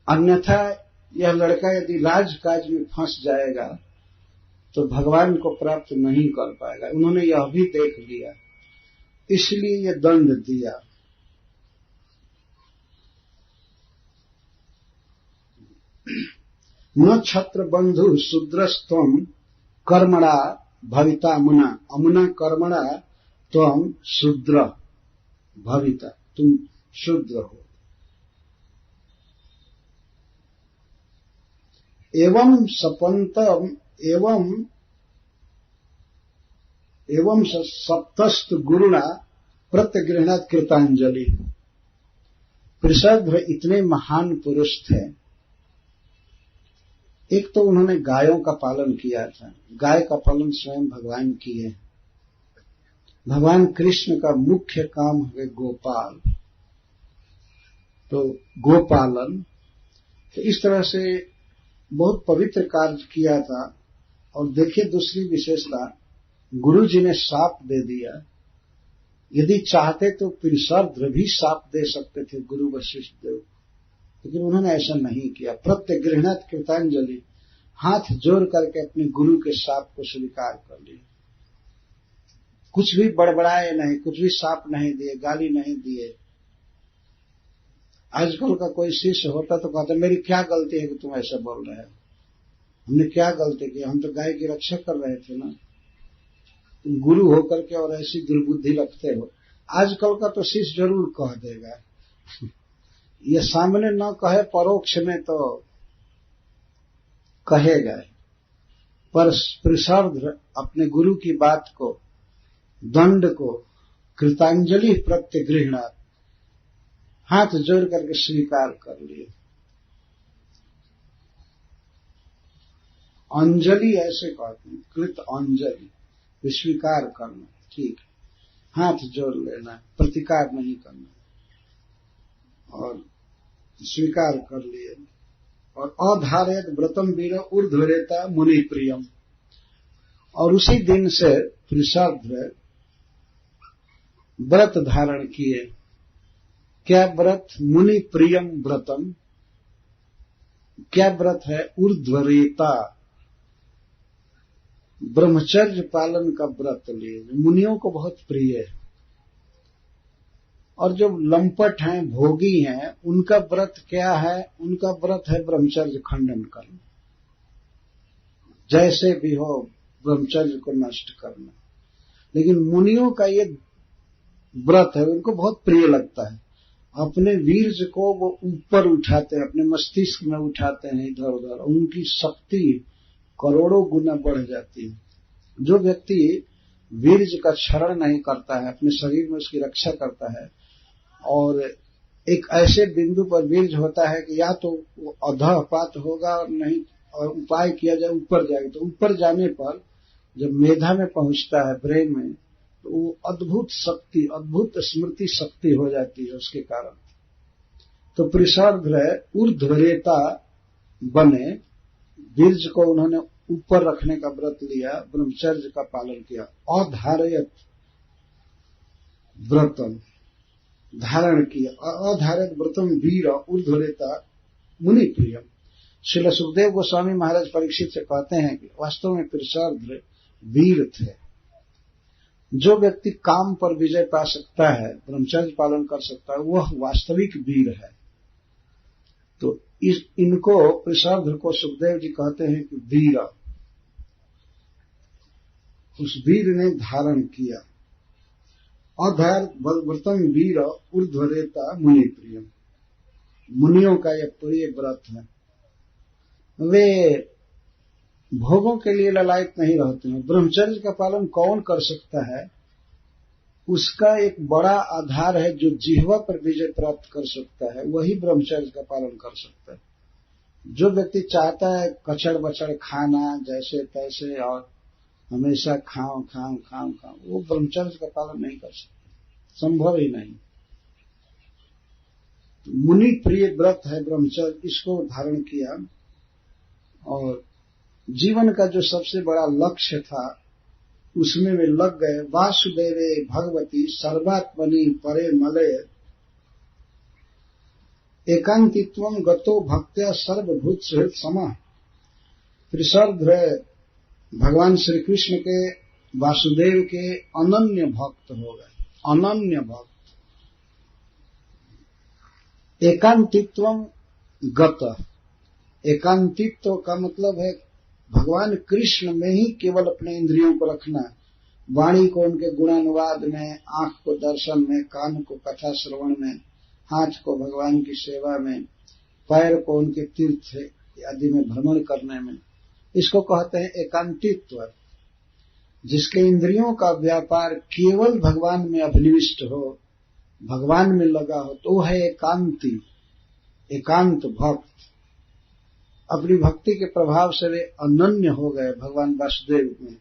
अन्यथा यह लड़का यदि राजकाज में फंस जाएगा तो भगवान को प्राप्त नहीं कर पाएगा। उन्होंने यह भी देख लिया, इसलिए यह दंड दिया। न छत्र बंधु शूद्रस्त्वम कर्मणा भविता मुना, अमुना कर्मणा त्वम शूद्र भविता, तुम शूद्र हो। एवं सपंतम एवं सप्तस्त गुरुणा प्रत्यगृहणात् कृतांजलि। वृषभध्वज इतने महान पुरुष थे। एक तो उन्होंने गायों का पालन किया था, गाय का पालन स्वयं भगवान किए। भगवान कृष्ण का मुख्य काम है गोपाल, तो गोपालन, तो इस तरह से बहुत पवित्र कार्य किया था। और देखिए दूसरी विशेषता, गुरु जी ने शाप दे दिया। यदि चाहते तो वृषभध्वज भी शाप दे सकते थे गुरु वशिष्ठ देव, लेकिन उन्होंने ऐसा नहीं किया। प्रत्यगृहणात् कृतांजलि, हाथ जोड़ करके अपने गुरु के शाप को स्वीकार कर लिया। कुछ भी बड़बड़ाए नहीं, कुछ भी शाप नहीं दिए, गाली नहीं दिए। आजकल का कोई शिष्य होता तो कहता मेरी क्या गलती है कि तुम ऐसा बोल रहे हो, हमने क्या गलती की, हम तो गाय की रक्षा कर रहे थे ना, तुम गुरु होकर के और ऐसी दुर्बुद्धि रखते हो। आजकल का तो शिष्य जरूर कह देगा, ये सामने न कहे परोक्ष में तो कहेगा। पर वृषभध्वज अपने गुरु की बात को, दंड को कृतांजलि प्रत्यगृहणात्, हाथ जोड़ करके स्वीकार कर लिए। अंजलि ऐसे कहते हैं, कृत अंजलि, स्वीकार करना, ठीक, हाथ जोड़ लेना, प्रतिकार नहीं करना, और स्वीकार कर लिए। और अधारयत व्रतम वीर ऊर्ध्वरेता मुनि प्रियम, और उसी दिन से वृषाध्र व्रत धारण किए। क्या व्रत? मुनि प्रियम व्रतम। क्या व्रत है? ऊर्ध्वरेता, ब्रह्मचर्य पालन का व्रत लिए। मुनियों को बहुत प्रिय है। और जो लंपट हैं, भोगी हैं, उनका व्रत क्या है? उनका व्रत है ब्रह्मचर्य खंडन करना, जैसे भी हो ब्रह्मचर्य को नष्ट करना। लेकिन मुनियों का ये व्रत है, उनको बहुत प्रिय लगता है। अपने वीर्य को वो ऊपर उठाते हैं, अपने मस्तिष्क में उठाते हैं इधर उधर, उनकी शक्ति करोड़ों गुना बढ़ जाती है। जो व्यक्ति वीर्य का क्षरण नहीं करता है, अपने शरीर में उसकी रक्षा करता है, और एक ऐसे बिंदु पर वीर्य होता है कि या तो वो अधःपात होगा और नहीं, और उपाय किया जाए ऊपर जाएगा, तो ऊपर जाने पर जब मेधा में पहुंचता है, ब्रेन में, तो वो अद्भुत शक्ति, अद्भुत स्मृति शक्ति हो जाती है उसके कारण। तो वृषाध्र ऊर्ध्वरेता बने, वीर्य को उन्होंने ऊपर रखने का व्रत लिया, ब्रह्मचर्य का पालन किया। अधारयत व्रतम, धारण किया। अधारयत व्रतम वीर ऊर्ध्वरेता मुनि प्रियम। श्रील सुखदेव गोस्वामी महाराज परीक्षित से कहते हैं कि वास्तव में वृषाध्र वीर थे। जो व्यक्ति काम पर विजय पा सकता है, ब्रह्मचर्य पालन कर सकता है, वह वास्तविक वीर है। तो इनको वृषाध्र को सुखदेव जी कहते हैं कि वीर। उस वीर ने धारण किया। अधार व्रतम वीर ऊर्ध्वरेता मुनि प्रियम। मुनियों का यह प्रिय व्रत है। वे भोगों के लिए ललायत नहीं रहते हैं। ब्रह्मचर्य का पालन कौन कर सकता है? उसका एक बड़ा आधार है, जो जिह्वा पर विजय प्राप्त कर सकता है, वही ब्रह्मचर्य का पालन कर सकता है। जो व्यक्ति चाहता है कचड़ बचड़ खाना, जैसे तैसे, और हमेशा खाओ, वो ब्रह्मचर्य का पालन नहीं कर सकता, संभव ही नहीं। मुनि प्रिय व्रत है ब्रह्मचर्य, इसको धारण किया। और जीवन का जो सबसे बड़ा लक्ष्य था, उसमें वे लग गए। वासुदेवे भगवती सर्वात्मनि परे मले एकांतित्वम गतो भक्त्या सर्वभूत सुहृत समः। वृषाध्र भगवान श्री कृष्ण के, वासुदेव के अनन्य भक्त हो गए। अनन्य भक्त। एकांतित्वम गत। एकांतित्व का मतलब है भगवान कृष्ण में ही केवल अपने इंद्रियों को रखना, वाणी को उनके गुणानुवाद में, आंख को दर्शन में, कान को कथा श्रवण में, हाथ को भगवान की सेवा में, पैर को उनके तीर्थ आदि में भ्रमण करने में। इसको कहते हैं एकांतित्व। जिसके इंद्रियों का व्यापार केवल भगवान में अभिनिविष्ट हो, भगवान में लगा हो, तो है एकांती, एकांत भक्त। अपनी भक्ति के प्रभाव से वे अनन्य हो गए भगवान वासुदेव में।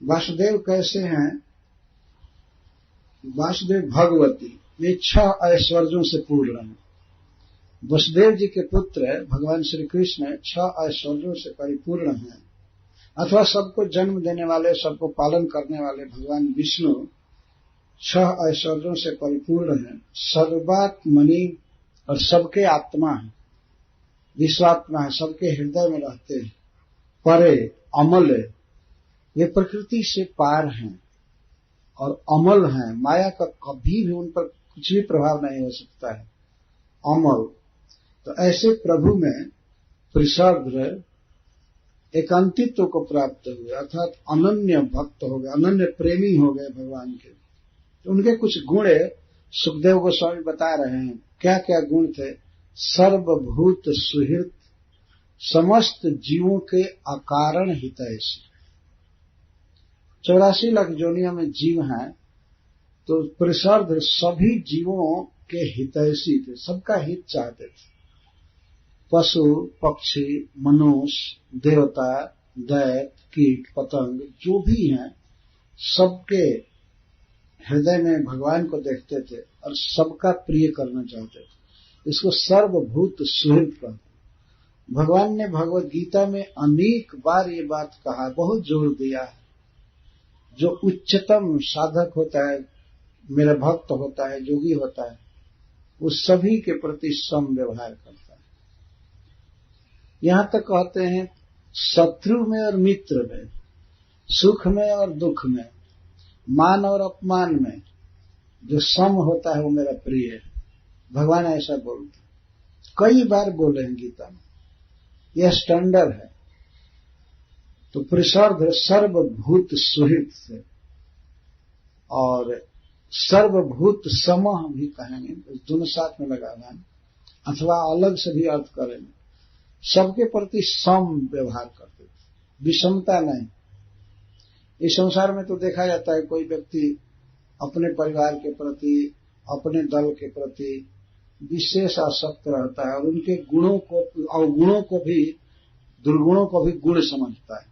वासुदेव कैसे हैं? वासुदेव भगवती, वे 6 ऐश्वर्यों से पूर्ण हैं। वसुदेव जी के पुत्र भगवान श्री कृष्ण 6 ऐश्वर्यों से परिपूर्ण हैं। अथवा सबको जन्म देने वाले, सबको पालन करने वाले भगवान विष्णु 6 ऐश्वर्यों से परिपूर्ण हैं। सर्वात्मनि, और सबके आत्मा है, विश्वात्मा है, सबके हृदय में रहते हैं। परे, अमल, वे प्रकृति से पार हैं और अमल हैं। माया का कभी भी उन पर कुछ भी प्रभाव नहीं हो सकता है। अमल। तो ऐसे प्रभु में वृषाध्र एकांतित्व को प्राप्त हुए, अर्थात अनन्य भक्त हो गए, अनन्य प्रेमी हो गए भगवान के। तो उनके कुछ गुण सुखदेव गोस्वामी बता रहे हैं। क्या क्या गुण थे? सर्वभूत सुहृत, समस्त जीवों के अकारण हितैषी। 84 लाख योनियों में जीव हैं, तो वृषाध्र सभी जीवों के हितैषी थे, सबका हित चाहते थे। पशु, पक्षी, मनुष्य, देवता, दैत्य, कीट, पतंग, जो भी हैं, सबके हृदय में भगवान को देखते थे और सबका प्रिय करना चाहते थे। इसको सर्वभूत सुहृद कहते हैं। भगवान ने भगवत गीता में अनेक बार ये बात कहा, बहुत जोर दिया है। जो उच्चतम साधक होता है, मेरा भक्त होता है, योगी होता है, उस सभी के प्रति सम व्यवहार करता है। यहां तक कहते हैं शत्रु में और मित्र में, सुख में और दुख में, मान और अपमान में जो सम होता है वो मेरा प्रिय है। भगवान ऐसा बोलते हैं, कई बार बोले हैं गीता में, यह स्टैंडर्ड है। तो पुरुषार्थ सर्वभूत सुहृत से और सर्वभूत समह भी कहेंगे, दोनों साथ में लगाना है, अथवा अलग से भी अर्थ करेंगे। सबके प्रति सम व्यवहार करते थे, विषमता नहीं। इस संसार में तो देखा जाता है कोई व्यक्ति अपने परिवार के प्रति, अपने दल के प्रति विशेष आसक्त रहता है और उनके गुणों को, अवगुणों को भी, दुर्गुणों को भी गुण समझता है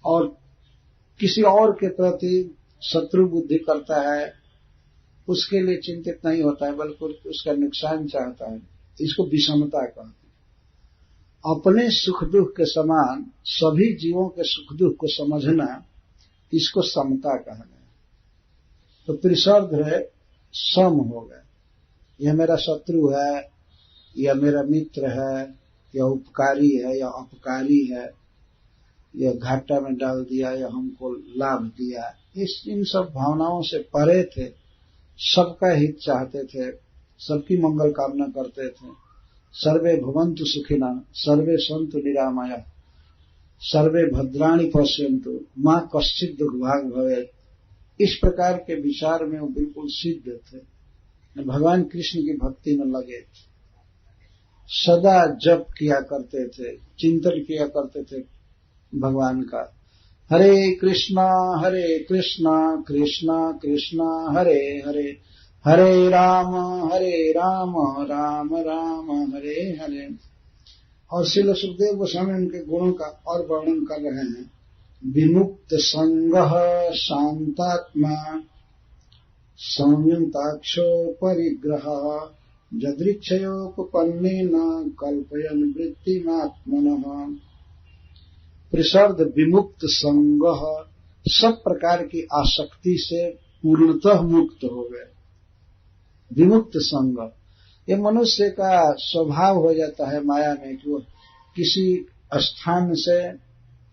और किसी और के प्रति शत्रु बुद्धि करता है, उसके लिए चिंतित नहीं होता है बल्कि उसका नुकसान चाहता है। इसको विषमता कहते हैं। अपने सुख दुख के समान सभी जीवों के सुख दुख को समझना, इसको समता कहना है। तो त्रिशर्ध है, सम हो गए। यह मेरा शत्रु है, यह मेरा मित्र है, यह उपकारी है या अपकारी है, यह घाटा में डाल दिया या हमको लाभ दिया, इन सब भावनाओं से परे थे। सबका हित चाहते थे, सबकी मंगल कामना करते थे। सर्वे भवन्तु सुखिनः, सर्वे सन्तु निरामयाः, सर्वे भद्राणि पश्यन्तु मां कश्चित् दुर्भाग् भवेत्। इस प्रकार के विचार में वो बिल्कुल सिद्ध थे, भगवान कृष्ण की भक्ति में लगे थे, सदा जप किया करते थे, चिंतन किया करते थे भगवान का। हरे कृष्णा कृष्णा कृष्णा हरे हरे, हरे राम राम राम हरे हरे। और श्रील सुखदेव गोस्वामी उनके गुणों का और वर्णन कर रहे हैं। विमुक्त संगः शांतात्मा संयताक्षो परिग्रहः यदृच्छयोपपन्नेन कल्पयन् वृत्तिमात्मनः। त्रिशर्द विमुक्त संगः, सब प्रकार की आसक्ति से पूर्णतः मुक्त हो गए। विमुक्त संग, ये मनुष्य का स्वभाव हो जाता है माया में कि वो किसी स्थान से,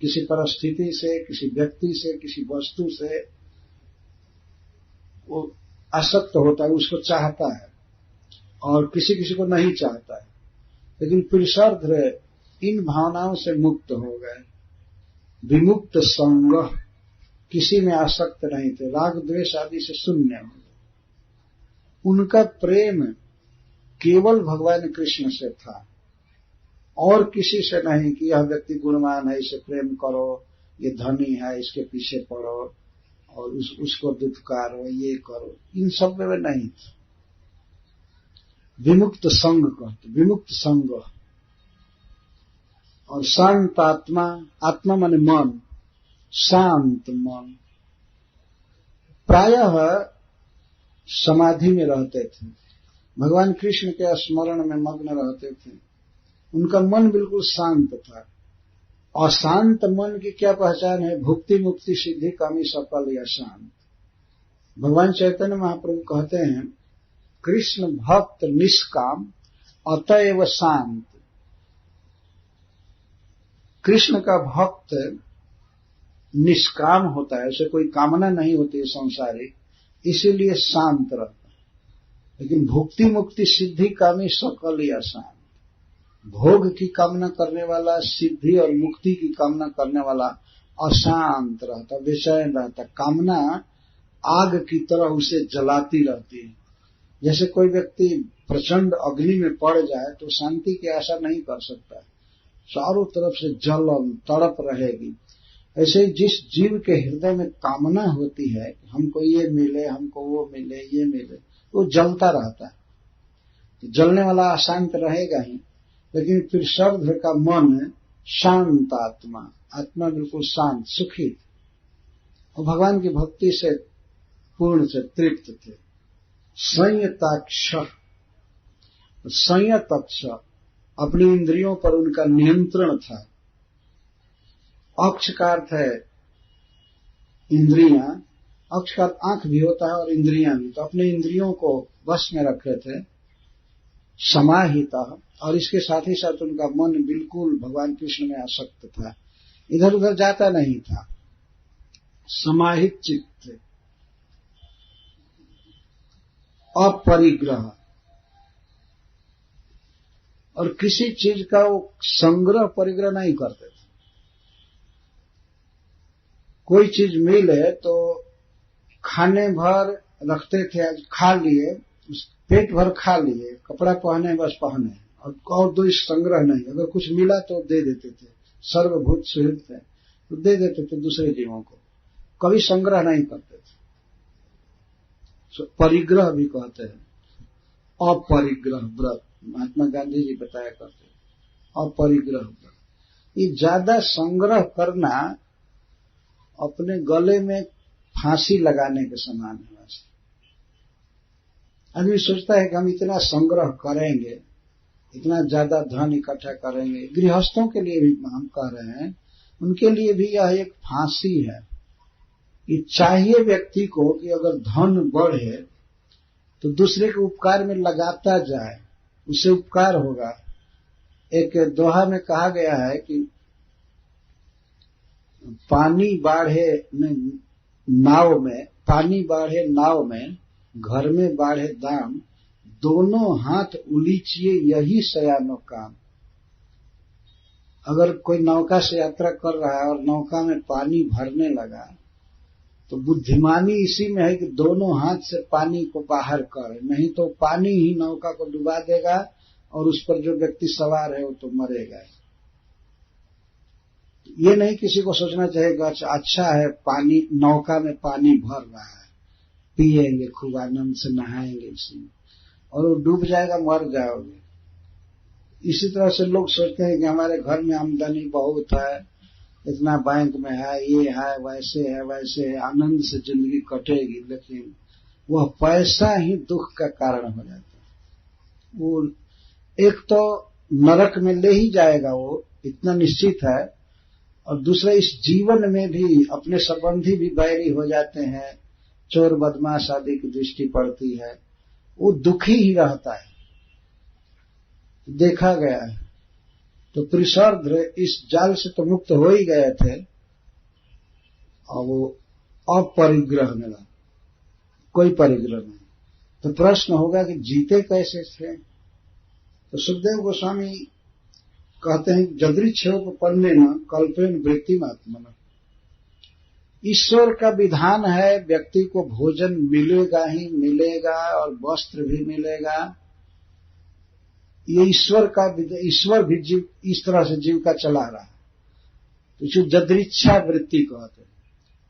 किसी परिस्थिति से, किसी व्यक्ति से, किसी वस्तु से वो आसक्त होता है, उसको चाहता है, और किसी किसी को नहीं चाहता है। लेकिन पुरुषार्थ इन भावनाओं से मुक्त हो गए। विमुक्त संग, किसी में आसक्त नहीं थे, राग द्वेष आदि से शून्य हो गए। उनका प्रेम केवल भगवान कृष्ण से था और किसी से नहीं कि यह व्यक्ति गुणवान है, इसे प्रेम करो, ये धनी है, इसके पीछे पड़ो और उसको दुत्कारो, ये करो, इन सब में नहीं था। विमुक्त संग कहते, विमुक्त संग। और शांत आत्मा, आत्मा माने मन, शांत मन, प्रायः समाधि में रहते थे, भगवान कृष्ण के स्मरण में मग्न रहते थे। उनका मन बिल्कुल शांत था। और शांत मन की क्या पहचान है? भुक्ति मुक्ति सिद्धि कामी सफल या शांत। भगवान चैतन्य महाप्रभु कहते हैं, कृष्ण भक्त निष्काम अतएव शांत। कृष्ण का भक्त निष्काम होता है, उसे कोई कामना नहीं होती है संसारिक, इसीलिए शांत रहता है। लेकिन भुक्ति मुक्ति सिद्धि कामी सकल या शांत, भोग की कामना करने वाला, सिद्धि और मुक्ति की कामना करने वाला अशांत रहता, बेचैन रहता। कामना आग की तरह उसे जलाती रहती है। जैसे कोई व्यक्ति प्रचंड अग्नि में पड़ जाए तो शांति की आशा नहीं कर सकता, चारों तरफ से जलन तड़प रहेगी। ऐसे ही जिस जीव के हृदय में कामना होती है, हमको ये मिले, हमको वो मिले, ये मिले, वो जलता रहता है। तो जलने वाला अशांत रहेगा ही। लेकिन फिर सर्ध का मन शांत आत्मा, आत्मा बिल्कुल शांत सुखी, और भगवान की भक्ति से पूर्ण से तृप्त थे। संयताक्ष, संयतक्ष अपनी इंद्रियों पर उनका नियंत्रण था। अक्ष का अर्थ है इंद्रियां, अक्ष का आंख भी होता है और इंद्रियां भी, तो अपने इंद्रियों को वश में रखे थे, समाहिता, और इसके साथ ही साथ उनका मन बिल्कुल भगवान कृष्ण में आसक्त था, इधर उधर जाता नहीं था, समाहित चित्त, अपरिग्रह, और किसी चीज का वो संग्रह परिग्रह नहीं करते थे। कोई चीज मिले तो खाने भर रखते थे, आज खा लिए, पेट भर खा लिए, कपड़ा पहने बस पहने, और दो संग्रह नहीं। अगर कुछ मिला तो दे देते थे, सर्वभूत सुहृद थे तो दे देते थे दूसरे जीवों को, कभी संग्रह नहीं करते थे। परिग्रह भी कहते हैं, अपरिग्रह व्रत, महात्मा गांधी जी बताया करते, अपरिग्रह व्रत। ये ज्यादा संग्रह करना अपने गले में फांसी लगाने के समान है। आदमी सोचता है कि हम इतना संग्रह करेंगे, इतना ज्यादा धन इकट्ठा करेंगे। गृहस्थों के लिए भी हम कह रहे हैं, उनके लिए भी यह एक फांसी है कि चाहिए व्यक्ति को कि अगर धन बढ़े तो दूसरे के उपकार में लगाता जाए, उससे उपकार होगा। एक दोहा में कहा गया है कि पानी बाढ़े नाव में, पानी बाढ़े नाव में, घर में बाढ़े दाम, दोनों हाथ उलीचिए यही सयानो काम। अगर कोई नौका से यात्रा कर रहा है और नौका में पानी भरने लगा तो बुद्धिमानी इसी में है कि दोनों हाथ से पानी को बाहर करे, नहीं तो पानी ही नौका को डुबा देगा और उस पर जो व्यक्ति सवार है वो तो मरेगा। ये नहीं किसी को सोचना चाहिए अच्छा है पानी, नौका में पानी भर रहा है, पिएंगे खूब आनंद से, नहाएंगे इसमें, और वो डूब जाएगा, मर जाओगे। इसी तरह से लोग सोचते हैं कि हमारे घर में आमदनी बहुत है, इतना बैंक में है, ये है, वैसे है, वैसे है, आनंद से जिंदगी कटेगी, लेकिन वह पैसा ही दुख का कारण हो जाता है। वो एक तो नरक में ले ही जाएगा, वो इतना निश्चित है, और दूसरा इस जीवन में भी अपने संबंधी भी बैरी हो जाते हैं, चोर बदमाश आदि की दृष्टि पड़ती है, वो दुखी ही रहता है, देखा गया है। तो त्रिशर्द्र इस जाल से तो मुक्त हो ही गए थे, और वो अपरिग्रह मिला, कोई परिग्रह नहीं। तो प्रश्न होगा कि जीते कैसे थे? तो सुखदेव गोस्वामी कहते हैं जदृच्छोपपन्ने न कल्पेन वृत्तिमात्मन। ईश्वर का विधान है व्यक्ति को भोजन मिलेगा ही मिलेगा और वस्त्र भी मिलेगा। ये ईश्वर भी जीव इस तरह से जीव का चला रहा है। तो जो जदृच्छा वृत्ति कहते हैं,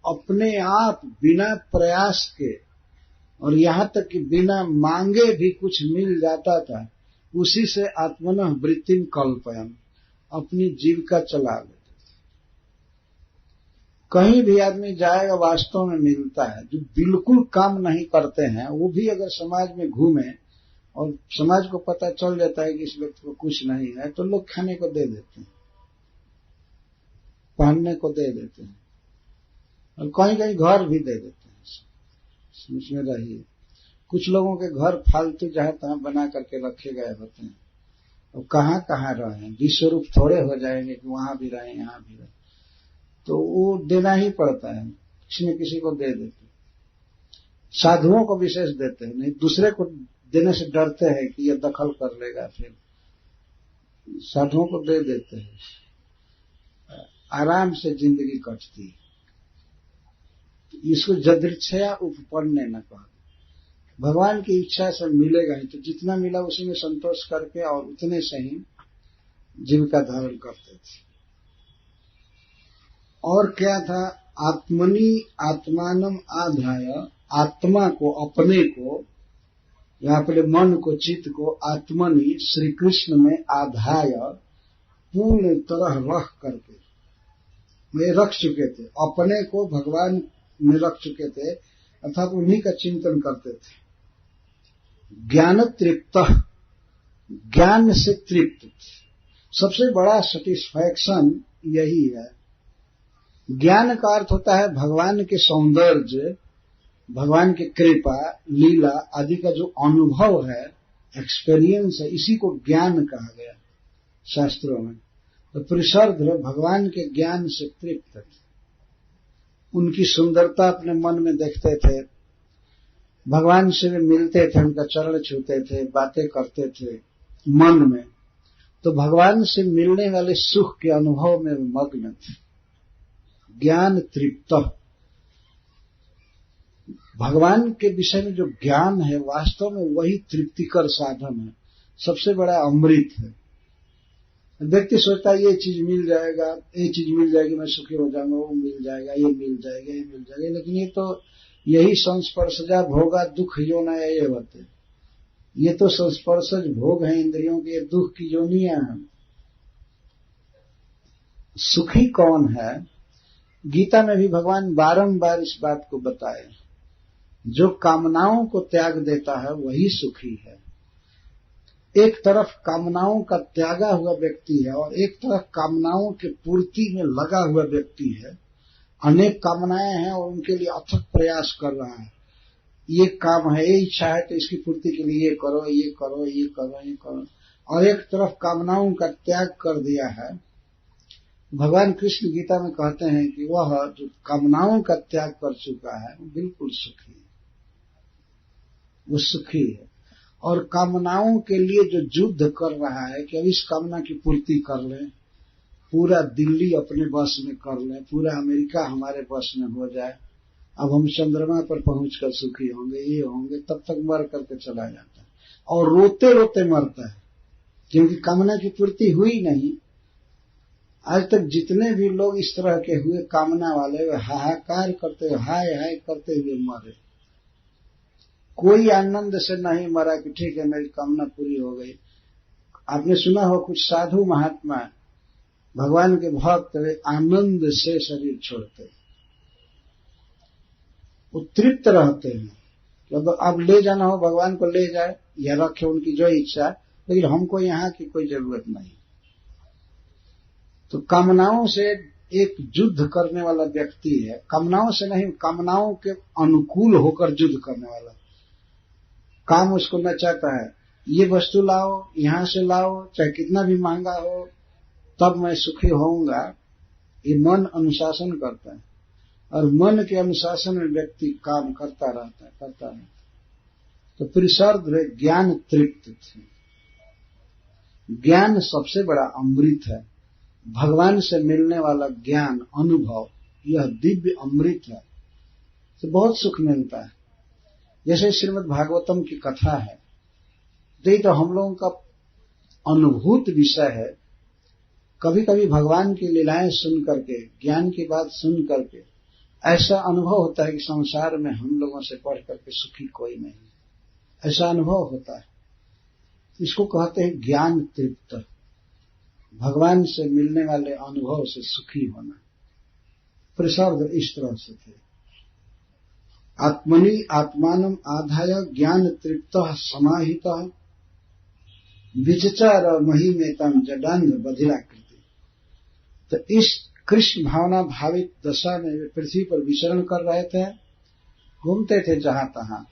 अपने आप बिना प्रयास के और यहां तक कि बिना मांगे भी कुछ मिल जाता था, उसी से आत्मनः वृत्तिम कल्पयन्, अपनी जीविका चला लेते थे। कहीं भी आदमी जाएगा वास्तव में मिलता है। जो बिल्कुल काम नहीं करते हैं वो भी अगर समाज में घूमे और समाज को पता चल जाता है कि इस व्यक्ति को कुछ नहीं है, तो लोग खाने को दे देते हैं, पहनने को दे देते हैं, और कहीं कहीं घर भी दे देते हैं। इसमें रहिए, कुछ लोगों के घर फालतू जहां तहां बना करके रखे गए होते हैं, और कहां कहां रहे, विश्वरूप थोड़े हो जाएंगे कि वहां भी रहे यहां भी रहे, तो वो देना ही पड़ता है, किसी न किसी को दे देते। साधुओं को विशेष देते हैं, नहीं दूसरे को देने से डरते हैं कि ये दखल कर लेगा, फिर साधुओं को दे देते हैं, आराम से जिंदगी कटती है। इसको जदृच्छया उपपन्ने न कहते। भगवान की इच्छा से मिलेगा ही, तो जितना मिला उसी में संतोष करके और उतने से ही जीविका धारण करते थे। और क्या था? आत्मनि आत्मानम आधाय, आत्मा को, अपने को, या अपने मन को, चित्त को आत्मनि श्री कृष्ण में आधाय पूर्ण तरह रख करके वे रख चुके थे, अपने को भगवान में रख चुके थे, अर्थात उन्हीं का चिंतन करते थे। ज्ञान तृप्त, ज्ञान से तृप्त। सबसे बड़ा सेटिस्फैक्शन यही है। ज्ञान का अर्थ होता है भगवान के सौंदर्य, भगवान की कृपा, लीला आदि का जो अनुभव है, एक्सपीरियंस है, इसी को ज्ञान कहा गया शास्त्रों में। तो पुरुषार्थ भगवान के ज्ञान से तृप्त, उनकी सुंदरता अपने मन में देखते थे, भगवान से वे मिलते थे, उनका चरण छूते थे, बातें करते थे मन में, तो भगवान से मिलने वाले सुख के अनुभव में मग्न थे। ज्ञान तृप्त, भगवान के विषय में जो ज्ञान है वास्तव में वही तृप्तिकर साधन है, सबसे बड़ा अमृत है। व्यक्ति सोचता है ये चीज मिल जाएगा, ये चीज मिल जाएगी, मैं सुखी हो जाऊंगा, वो मिल जाएगा, ये मिल जाएगा, ये मिल जाएगा, लेकिन ये तो यही संस्पर्शजा भोगा दुख योना ये होते, ये तो संस्पर्शज भोग है इंद्रियों के, दुख की योनियां हैं। सुखी कौन है? गीता में भी भगवान बारंबार इस बात को बताए, जो कामनाओं को त्याग देता है वही सुखी है। एक तरफ कामनाओं का त्यागा हुआ व्यक्ति है और एक तरफ कामनाओं की पूर्ति में लगा हुआ व्यक्ति है। अनेक कामनाएं हैं और उनके लिए अथक प्रयास कर रहा है, ये काम है, ये इच्छा है तो इसकी पूर्ति के लिए ये करो, ये करो, ये करो, ये करो। और एक तरफ कामनाओं का त्याग कर दिया है। भगवान कृष्ण गीता में कहते हैं कि वह जो कामनाओं का त्याग कर चुका है वो बिल्कुल सुखी है, वो सुखी है। और कामनाओं के लिए जो युद्ध कर रहा है कि अब इस कामना की पूर्ति कर लें, पूरा दिल्ली अपने बस में कर लें, पूरा अमेरिका हमारे बस में हो जाए, अब हम चंद्रमा पर पहुंचकर सुखी होंगे, ये होंगे, तब तक मर करके चला जाता है और रोते रोते मरता है, क्योंकि कामना की पूर्ति हुई नहीं। आज तक जितने भी लोग इस तरह के हुए कामना वाले, वे हाहाकार करते हुए, हाय हाय करते हुए मरे। कोई आनंद से नहीं मरा कि ठीक है मेरी कामना पूरी हो गई। आपने सुना हो कुछ साधु महात्मा भगवान के भक्त वे आनंद से शरीर छोड़ते, वो तृप्त रहते हैं कि अब ले जाना हो भगवान को ले जाए या रखे, उनकी जो इच्छा, लेकिन हमको यहाँ की कोई जरूरत नहीं। तो कामनाओं से एक युद्ध करने वाला व्यक्ति है, कामनाओं से नहीं, कामनाओं के अनुकूल होकर युद्ध करने वाला। काम उसको न चाहता है ये वस्तु लाओ, यहां से लाओ, चाहे कितना भी महंगा हो, तब मैं सुखी होऊंगा। ये मन अनुशासन करता है और मन के अनुशासन में व्यक्ति काम करता रहता है। तो पुरुषार्थ ज्ञान तृप्त थे। ज्ञान सबसे बड़ा अमृत है, भगवान से मिलने वाला ज्ञान अनुभव, यह दिव्य अमृत है, तो बहुत सुख मिलता है। जैसे श्रीमद् भागवतम की कथा है, तो हम लोगों का अनुभूत विषय है। कभी कभी भगवान की लीलाएं सुन करके, ज्ञान की बात सुन करके ऐसा अनुभव होता है कि संसार में हम लोगों से बढ़ करके सुखी कोई नहीं, ऐसा अनुभव होता है। इसको कहते हैं ज्ञान तृप्त, भगवान से मिलने वाले अनुभव से सुखी होना। प्रसाद इस तरह से थे। आत्मनि आत्मानम आधाय ज्ञान तृप्त समाहित विचचार महिमेतम जडान्ध बधिराकृति। तो इस कृष्ण भावना भावित दशा में वे पृथ्वी पर विचरण कर रहे थे, घूमते थे जहां तहां,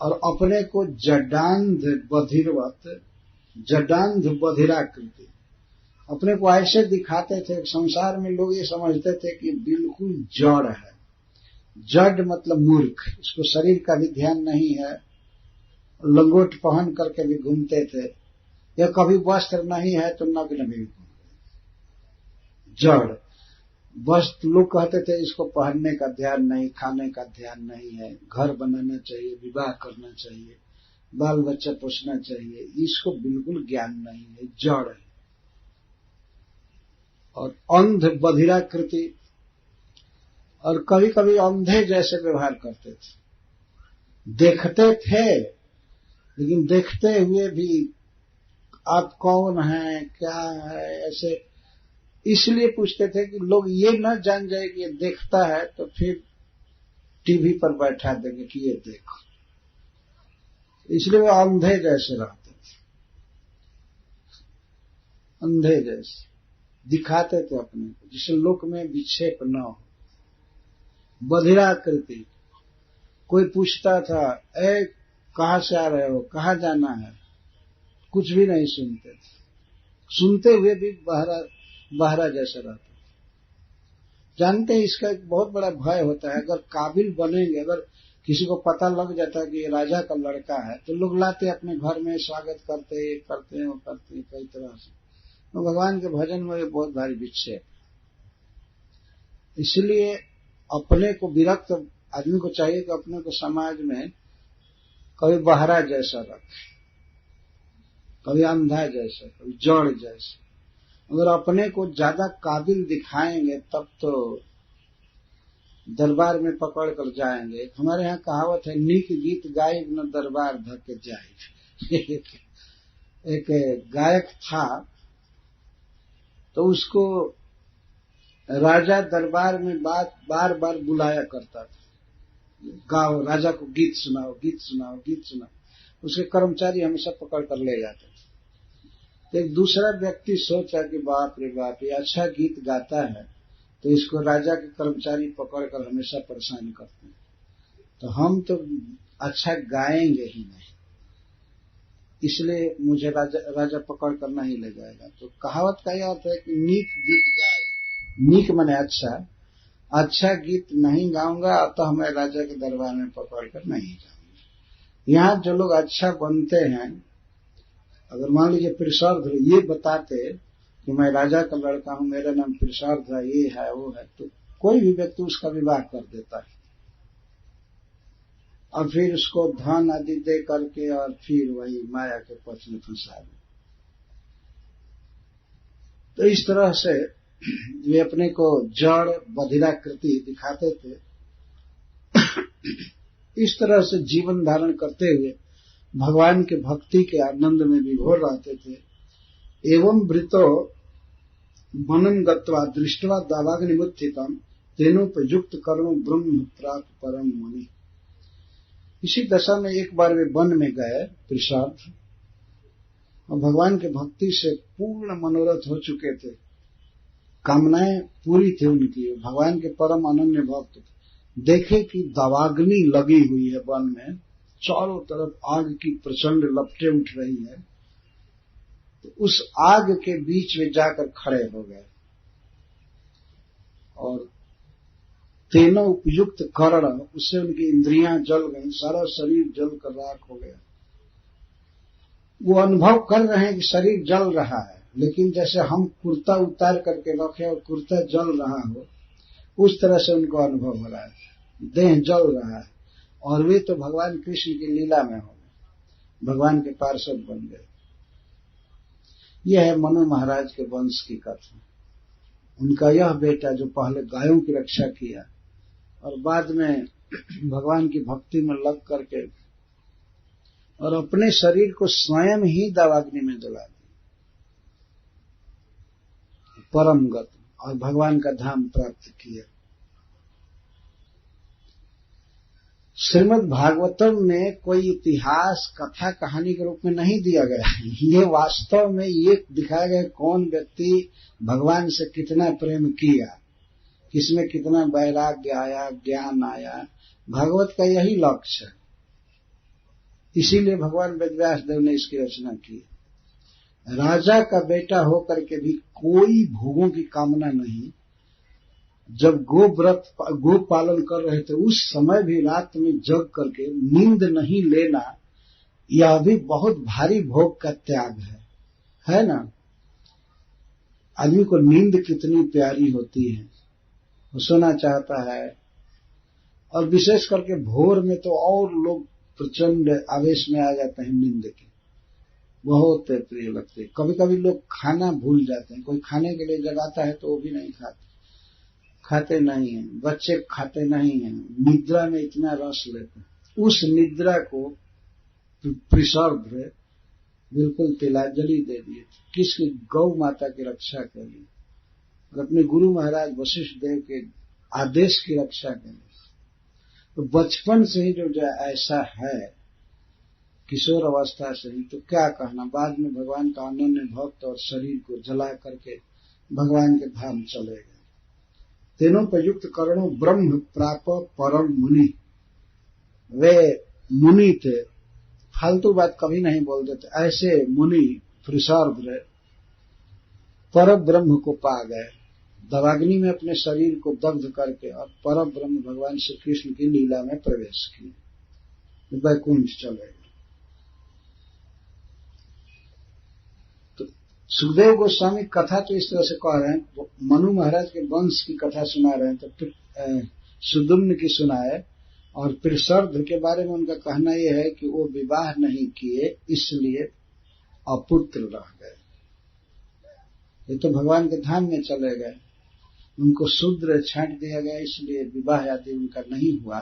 और अपने को जडान्ध बधिरवत, जडान्ध बधिराकृति, अपने को ऐसे दिखाते थे। संसार में लोग ये समझते थे कि बिल्कुल जड़ है, जड़ मतलब मूर्ख, इसको शरीर का भी ध्यान नहीं है, लंगोट पहन करके भी घूमते थे, या कभी वस्त्र नहीं है तो नग्न भी घूमते। जड़ वस्त्र, लोग कहते थे इसको पहनने का ध्यान नहीं, खाने का ध्यान नहीं है, घर बनाना चाहिए, विवाह करना चाहिए, बाल बच्चा पोसना चाहिए, इसको बिल्कुल ज्ञान नहीं है, जड़ है। और अंध बधिराकृति, और कभी कभी अंधे जैसे व्यवहार करते थे। देखते थे लेकिन देखते हुए भी आप कौन हैं, क्या है, ऐसे इसलिए पूछते थे कि लोग ये न जान जाए कि ये देखता है, तो फिर टीवी पर बैठा देंगे कि ये देखो, इसलिए वे अंधे जैसे रहते थे। अंधे जैसे दिखाते थे अपने को, जिसे लोक में विक्षेप न हो, बधिराकृति। कोई पूछता था, ए कहां से आ रहे हो, कहां जाना है, कुछ भी नहीं सुनते थे, सुनते हुए भी बहरा जैसा रहता। जानते हैं इसका एक बहुत बड़ा भय होता है, अगर काबिल बनेंगे, अगर किसी को पता लग जाता है कि ये राजा का लड़का है, तो लोग लाते अपने घर में, स्वागत करते हैं कई तरह से। तो भगवान के भजन में ये बहुत भारी विक्षेप। इसलिए अपने को विरक्त आदमी को चाहिए कि अपने को समाज में कभी बहरा जैसा रखे, कभी अंधा जैसा, कभी जड़ जैसा। अगर अपने को ज्यादा काबिल दिखाएंगे तब तो दरबार में पकड़ कर जाएंगे। हमारे यहाँ कहावत है, नीक गीत गायब न दरबार धके जाए। एक गायक था, तो उसको राजा दरबार में बार बार बुलाया करता था, गाओ, राजा को गीत सुनाओ, गीत सुनाओ, गीत सुनाओ। उसके कर्मचारी हमेशा पकड़ कर ले जाते थे। एक दूसरा व्यक्ति सोचा कि बाप रे बाप, ये अच्छा गीत गाता है, तो इसको राजा के कर्मचारी पकड़ कर हमेशा परेशान करते हैं, तो हम तो अच्छा गाएंगे ही नहीं, इसलिए मुझे राजा पकड़ कर नहीं ले जाएगा। तो कहावत का यह अर्थ है कि नीक गीत गाए, नीक माने अच्छा गीत नहीं गाऊंगा, अतः मैं राजा के दरबार में पकड़ कर नहीं जाऊंगा। यहाँ जो लोग अच्छा बनते हैं, अगर मान लीजिए पिरसार्थ ये बताते कि मैं राजा का लड़का हूं, मेरा नाम पिरसार्थ है, ये है वो है, तो कोई भी व्यक्ति उसका विवाह कर देता है और फिर उसको धन आदि दे करके और फिर वही माया के पक्ष में फंसा दे। तो इस तरह से वे अपने को जड़ बधिराकृति दिखाते थे। इस तरह से जीवन धारण करते हुए भगवान के भक्ति के आनंद में विभोर रहते थे। एवं वृतो वनं गत्वा दृष्ट्वा दावाग्निमुत्थितम् तेनोपयुक्त कर्म ब्रह्म प्राप्त परम मुनि। इसी दशा में एक बार वे वन में गए पिरसार्थ, और भगवान के भक्ति से पूर्ण मनोरथ हो चुके थे, कामनाएं पूरी थी उनकी, भगवान के परम अनन्य भक्त। देखे कि दावाग्नि लगी हुई है वन में, चारों तरफ आग की प्रचंड लपटें उठ रही है, तो उस आग के बीच में जाकर खड़े हो गए और तीनों उपयुक्त कर्ण, उससे उनकी इंद्रियां जल गई, सारा शरीर जल कर राख हो गया। वो अनुभव कर रहे हैं कि शरीर जल रहा है, लेकिन जैसे हम कुर्ता उतार करके रखे और कुर्ता जल रहा हो, उस तरह से उनको अनुभव हो रहा है, देह जल रहा है। और वे तो भगवान कृष्ण की लीला में हो गए, भगवान के पार्षद बन गए। यह है मनु महाराज के वंश की कथा। उनका यह बेटा जो पहले गायों की रक्षा किया और बाद में भगवान की भक्ति में लग करके और अपने शरीर को स्वयं ही दावाग्नि में जला दिया, परम गति और भगवान का धाम प्राप्त किया। श्रीमद् भागवतम में कोई इतिहास कथा कहानी के रूप में नहीं दिया गया है। ये वास्तव में ये दिखाया गया कौन व्यक्ति भगवान से कितना प्रेम किया, किसमें कितना वैराग्य आया, ज्ञान आया। भागवत का यही लक्ष्य है, इसीलिए भगवान वेदव्यास देव ने इसकी रचना की। राजा का बेटा होकर के भी कोई भोगों की कामना नहीं। जब गो पालन कर रहे थे उस समय भी रात में जग करके नींद नहीं लेना, यह भी बहुत भारी भोग का त्याग है ना। आदमी को नींद कितनी प्यारी होती है, वो सोना चाहता है, और विशेष करके भोर में तो और लोग प्रचंड आवेश में आ जाते हैं नींद के, बहुत प्रिय लगते। कभी कभी लोग खाना भूल जाते हैं, कोई खाने के लिए जगाता है तो वो भी नहीं खाते नहीं हैं, बच्चे खाते नहीं हैं, निद्रा में इतना रस लेते हैं। उस निद्रा को पिरसार्थ बिल्कुल तिलांजलि दे दिए, किसकी? गौ माता की रक्षा के लिए, अपने गुरु महाराज वशिष्ठ देव के आदेश की रक्षा के लिए। तो बचपन से ही जो ऐसा है किशोर अवस्था से ही, तो क्या कहना, बाद में भगवान का अनन्य भक्त और शरीर को जला करके भगवान के धाम चले गए। तीनों प्रयुक्त करणों ब्रह्म प्राप परम मुनि, वे मुनि थे, फालतू बात कभी नहीं बोलते थे। ऐसे मुनि पृषार्द्र पर ब्रह्म को पा गए, दवाग्नि में अपने शरीर को दग्ध करके, और पर ब्रह्म भगवान श्री कृष्ण की लीला में प्रवेश किए, वैकुंठ चले गए। तो सुखदेव गोस्वामी कथा तो इस तरह से कह रहे हैं, मनु महाराज के वंश की कथा सुना रहे हैं, तो सुदुम्न की सुनाए, और पृषार्द्र के बारे में उनका कहना यह है कि वो विवाह नहीं किए, इसलिए अपुत्र रह गए। ये तो भगवान के धाम में चले गए, उनको शूद्र छांट दिया गया, इसलिए विवाह आदि उनका नहीं हुआ,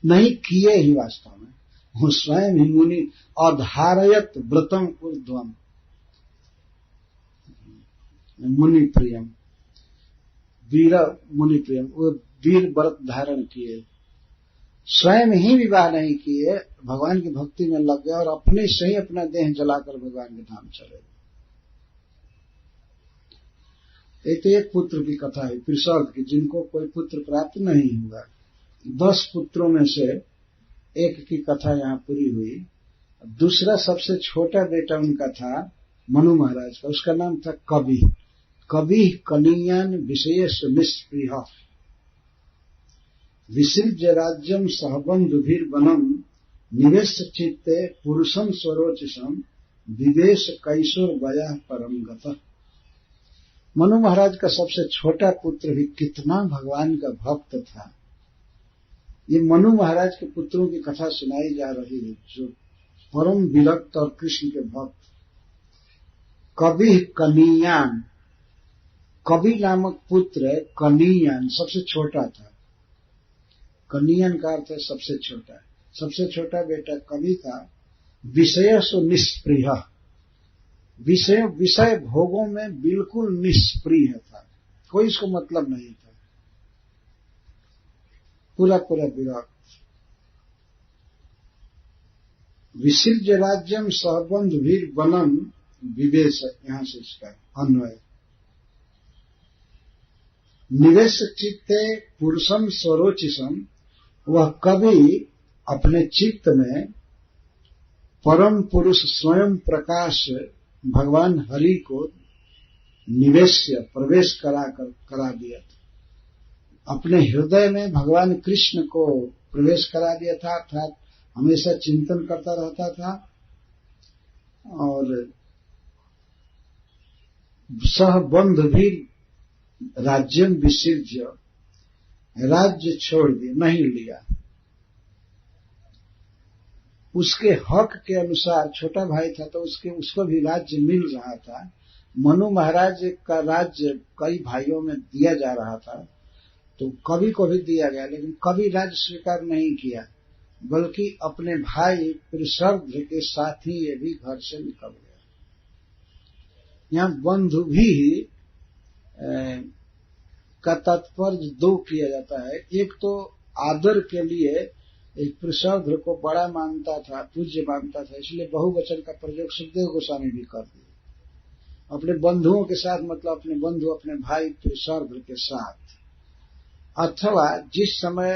नहीं किए ही वास्तव में। वो स्वयं ही मुनि अधारयत व्रतम ऊर्ध्वम मुनि प्रियम, वीर मुनि प्रियम, वो वीर व्रत धारण किए, स्वयं ही विवाह नहीं किए, भगवान की भक्ति में लग गए और अपने से ही अपना देह जलाकर भगवान के धाम चले गए। एक पुत्र की कथा है पृषार्द्र की, जिनको कोई पुत्र प्राप्त नहीं हुआ। 10 पुत्रों में से एक की कथा यहाँ पूरी हुई। दूसरा सबसे छोटा बेटा उनका था मनु महाराज का, उसका नाम था कवि। कवि कनीयान विशेष निष्प्रिय विसृज्य राज्यम सहबंधुभिर्वनम निवेश चित्ते पुरुषम स्वरोचिषम विवेश कैशोर वयः परम गतः। मनु महाराज का सबसे छोटा पुत्र भी कितना भगवान का भक्त था। ये मनु महाराज के पुत्रों की कथा सुनाई जा रही है, जो परम विरक्त और कृष्ण के भक्त। कवि कनीयान, कवि नामक पुत्र कनीयान सबसे छोटा था। कनीयन का अर्थ है सबसे छोटा। सबसे छोटा बेटा कवि था। विषय सो निष्प्रिय, विषय भोगों में बिल्कुल निष्प्रिय था, कोई इसको मतलब नहीं था, पूरा विरक्त। विसृज्य राज्यम सहबंधुभिर वनम विवेश, यहां से इसका अन्वय। निवेश चित्ते पुरुषम स्वरोचिषम, वह कवि अपने चित्त में परम पुरुष स्वयं प्रकाश भगवान हरि को निवेश्य प्रवेश करा दिया था। अपने हृदय में भगवान कृष्ण को प्रवेश करा दिया था, अर्थात हमेशा चिंतन करता रहता था। और सहबंध भी राज्यम विसृज्य, राज्य छोड़ दिया, नहीं लिया। उसके हक के अनुसार, छोटा भाई था तो उसको भी राज्य मिल रहा था। मनु महाराज का राज्य कई भाइयों में दिया जा रहा था, तो कवि को भी दिया गया, लेकिन कवि राज्य स्वीकार नहीं किया, बल्कि अपने भाई पृषार्द्र के साथ ही ये भी घर से निकल गया। यहाँ बंधु भी का तात्पर्य 2 किया जाता है। एक तो आदर के लिए एक पृषार्द्र को बड़ा मानता था, पूज्य मानता था, इसलिए बहुवचन का प्रयोग सुखदेव गोस्वामी भी कर दिए। अपने बंधुओं के साथ मतलब अपने बंधु अपने भाई पृषार्द्र के साथ। अथवा जिस समय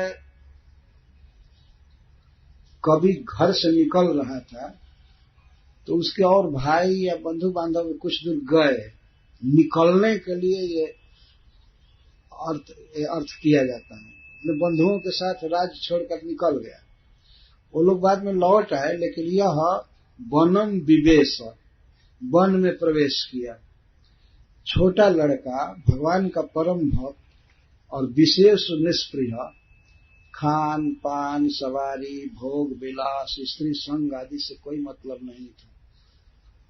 कवि घर से निकल रहा था तो उसके और भाई या बंधु बांधव कुछ दूर गए, निकलने के लिए ये अर्थ किया जाता है। अपने बंधुओं के साथ राज्य छोड़कर निकल गया। वो लोग बाद में लौट आए, लेकिन यह वनम विवेश, वन में प्रवेश किया। छोटा लड़का भगवान का परम भक्त और विशेष निष्प्रिय, खान पान सवारी भोग विलास स्त्री संग आदि से कोई मतलब नहीं था,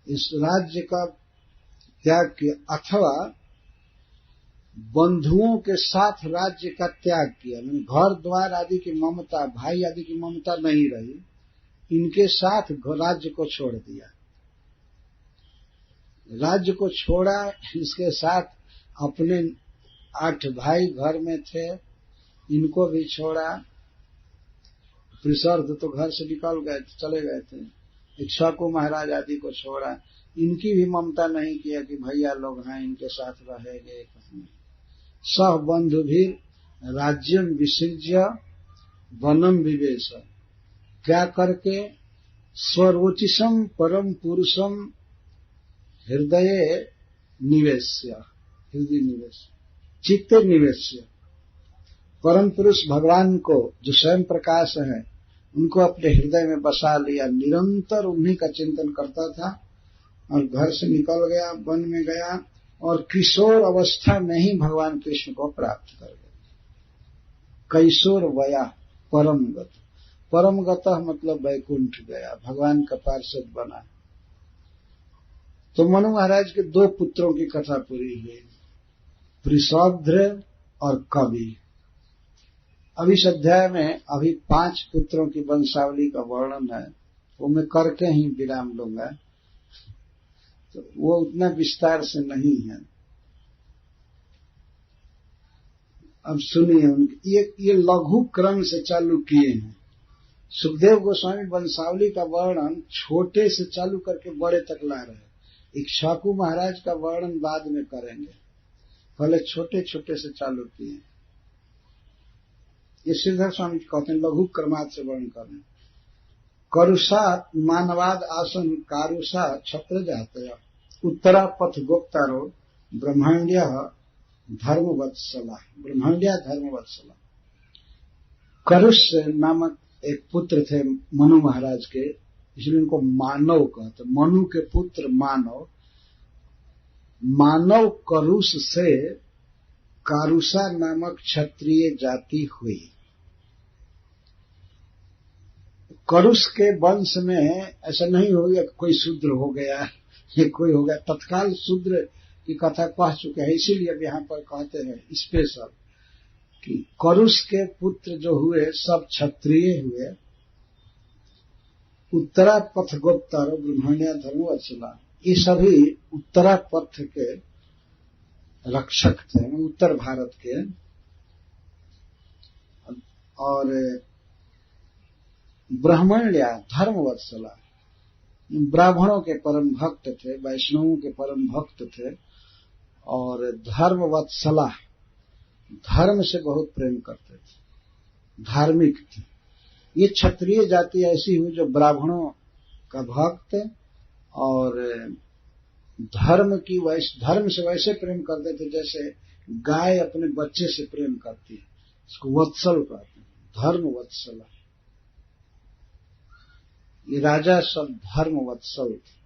इस राज्य का त्याग किया। अथवा बंधुओं के साथ राज्य का त्याग किया, घर द्वार आदि की ममता, भाई आदि की ममता नहीं रही, इनके साथ राज्य को छोड़ दिया। राज्य को छोड़ा, इसके साथ अपने 8 भाई घर में थे, इनको भी छोड़ा। पृषार्द्र तो घर से निकल गए, चले गए थे, इक्ष्वाकु महाराज आदि को छोड़ा, इनकी भी ममता नहीं किया कि भैया लोग हैं इनके साथ रहेंगे। सह बंधु भी राज्यम विसृज्य वनम विवेश, क्या करके स्वरोचिसम परम पुरुषम हृदय निवेश्य, हृदय निवेश चित्ते निवेश्य, परम पुरुष भगवान को जो स्वयं प्रकाश है उनको अपने हृदय में बसा लिया। निरंतर उन्हीं का चिंतन करता था और घर से निकल गया, वन में गया और किशोर अवस्था में ही भगवान कृष्ण को प्राप्त कर गया। कैशोर वया परम गत, परम गतः मतलब वैकुंठ गया, भगवान का पार्षद बना। तो मनु महाराज के दो पुत्रों की कथा पूरी हुई, वृषभद्र और कवि। अब इस अध्याय में अभी 5 पुत्रों की वंशावली का वर्णन है, वो मैं करके ही विराम लूंगा, तो वो उतना विस्तार से नहीं है। अब सुनिए, ये लघु क्रम से चालू किए हैं। सुखदेव गोस्वामी वंशावली का वर्णन छोटे से चालू करके बड़े तक ला रहे हैं। इक्ष्वाकु महाराज का वर्णन बाद में करेंगे, पहले छोटे छोटे से चालू किए। ये श्रीधर स्वामी कहते हैं लघु क्रमात् से वर्णन करें। करुषा मानवाद आसन कारुषा छत्र जातया उत्तरा पथ गोप्तारो ब्रह्मांड्य धर्मवत्सला, ब्रह्मांड्या धर्मवत्सला। करुष नामक एक पुत्र थे मनु महाराज के, इसलिए उनको मानव कहते। मनु के पुत्र मानव, मानव करुष से कारुषा नामक क्षत्रिय जाति हुई। करुष के वंश में ऐसा नहीं हो गया कोई शूद्र हो गया, ये कोई हो गया, तत्काल शूद्र की कथा कह चुके हैं, इसीलिए अब यहाँ पर कहते हैं स्पेशल कि करुष के पुत्र जो हुए सब क्षत्रिय हुए। उत्तरा पथ गोप्तारो ब्रह्मण्य धर्मवत्सला, ये सभी उत्तरा पथ के रक्षक थे, उत्तर भारत के, और ब्राह्मण्या धर्मवत्सला, ब्राह्मणों के परम भक्त थे, वैष्णवों के परम भक्त थे, और धर्मवत्सला, धर्म से बहुत प्रेम करते थे, धार्मिक थे। ये क्षत्रिय जाति ऐसी हुई जो ब्राह्मणों का भक्त और धर्म से वैसे प्रेम करते थे जैसे गाय अपने बच्चे से प्रेम करती है, इसको वत्सल कहते हैं, धर्म वत्सला। ये राजा सब धर्म वत्सल थे।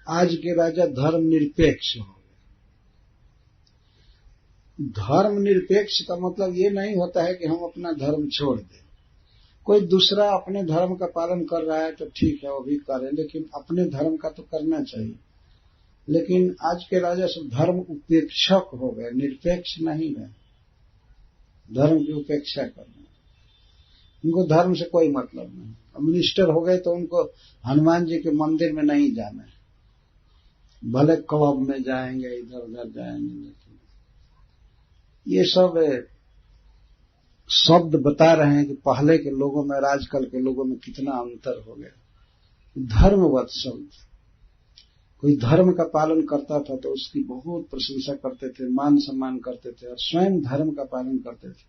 आज के राजा धर्म निरपेक्ष हो गए। धर्म निरपेक्ष का मतलब ये नहीं होता है कि हम अपना धर्म छोड़ दें। कोई दूसरा अपने धर्म का पालन कर रहा है तो ठीक है, वो भी करें, लेकिन अपने धर्म का तो करना चाहिए। लेकिन आज के राजा सब धर्म उपेक्षक हो गए, निरपेक्ष नहीं है, धर्म की उपेक्षा करना। उनको धर्म से कोई मतलब नहीं। अब मिनिस्टर हो गए तो उनको हनुमान जी के मंदिर में नहीं जाना है, भले क्लब में जाएंगे, इधर उधर जाएंगे, लेकिन ये सब शब्द बता रहे हैं कि पहले के लोगों में और आजकल के लोगों में कितना अंतर हो गया। धर्म वत्सल, कोई धर्म का पालन करता था तो उसकी बहुत प्रशंसा करते थे, मान सम्मान करते थे, और स्वयं धर्म का पालन करते थे।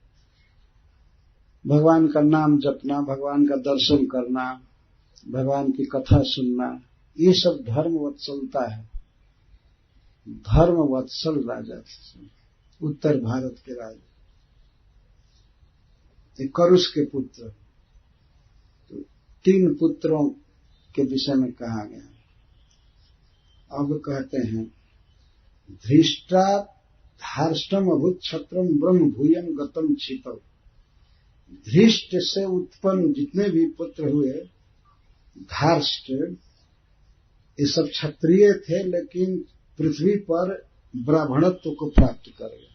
भगवान का नाम जपना, भगवान का दर्शन करना, भगवान की कथा सुनना, ये सब धर्म वत्सलता है। धर्म वत्सल राजा थे उत्तर भारत के राजा, करुष के पुत्र। तो 3 पुत्रों के विषय में कहा गया। अब कहते हैं धृष्टा धार्ष्टम अभूत छत्रम ब्रह्म भूयम गतम क्षितव। धृष्ट से उत्पन्न जितने भी पुत्र हुए, धार्ष्ट, ये सब क्षत्रिय थे, लेकिन पृथ्वी पर ब्राह्मणत्व को प्राप्त कर गए।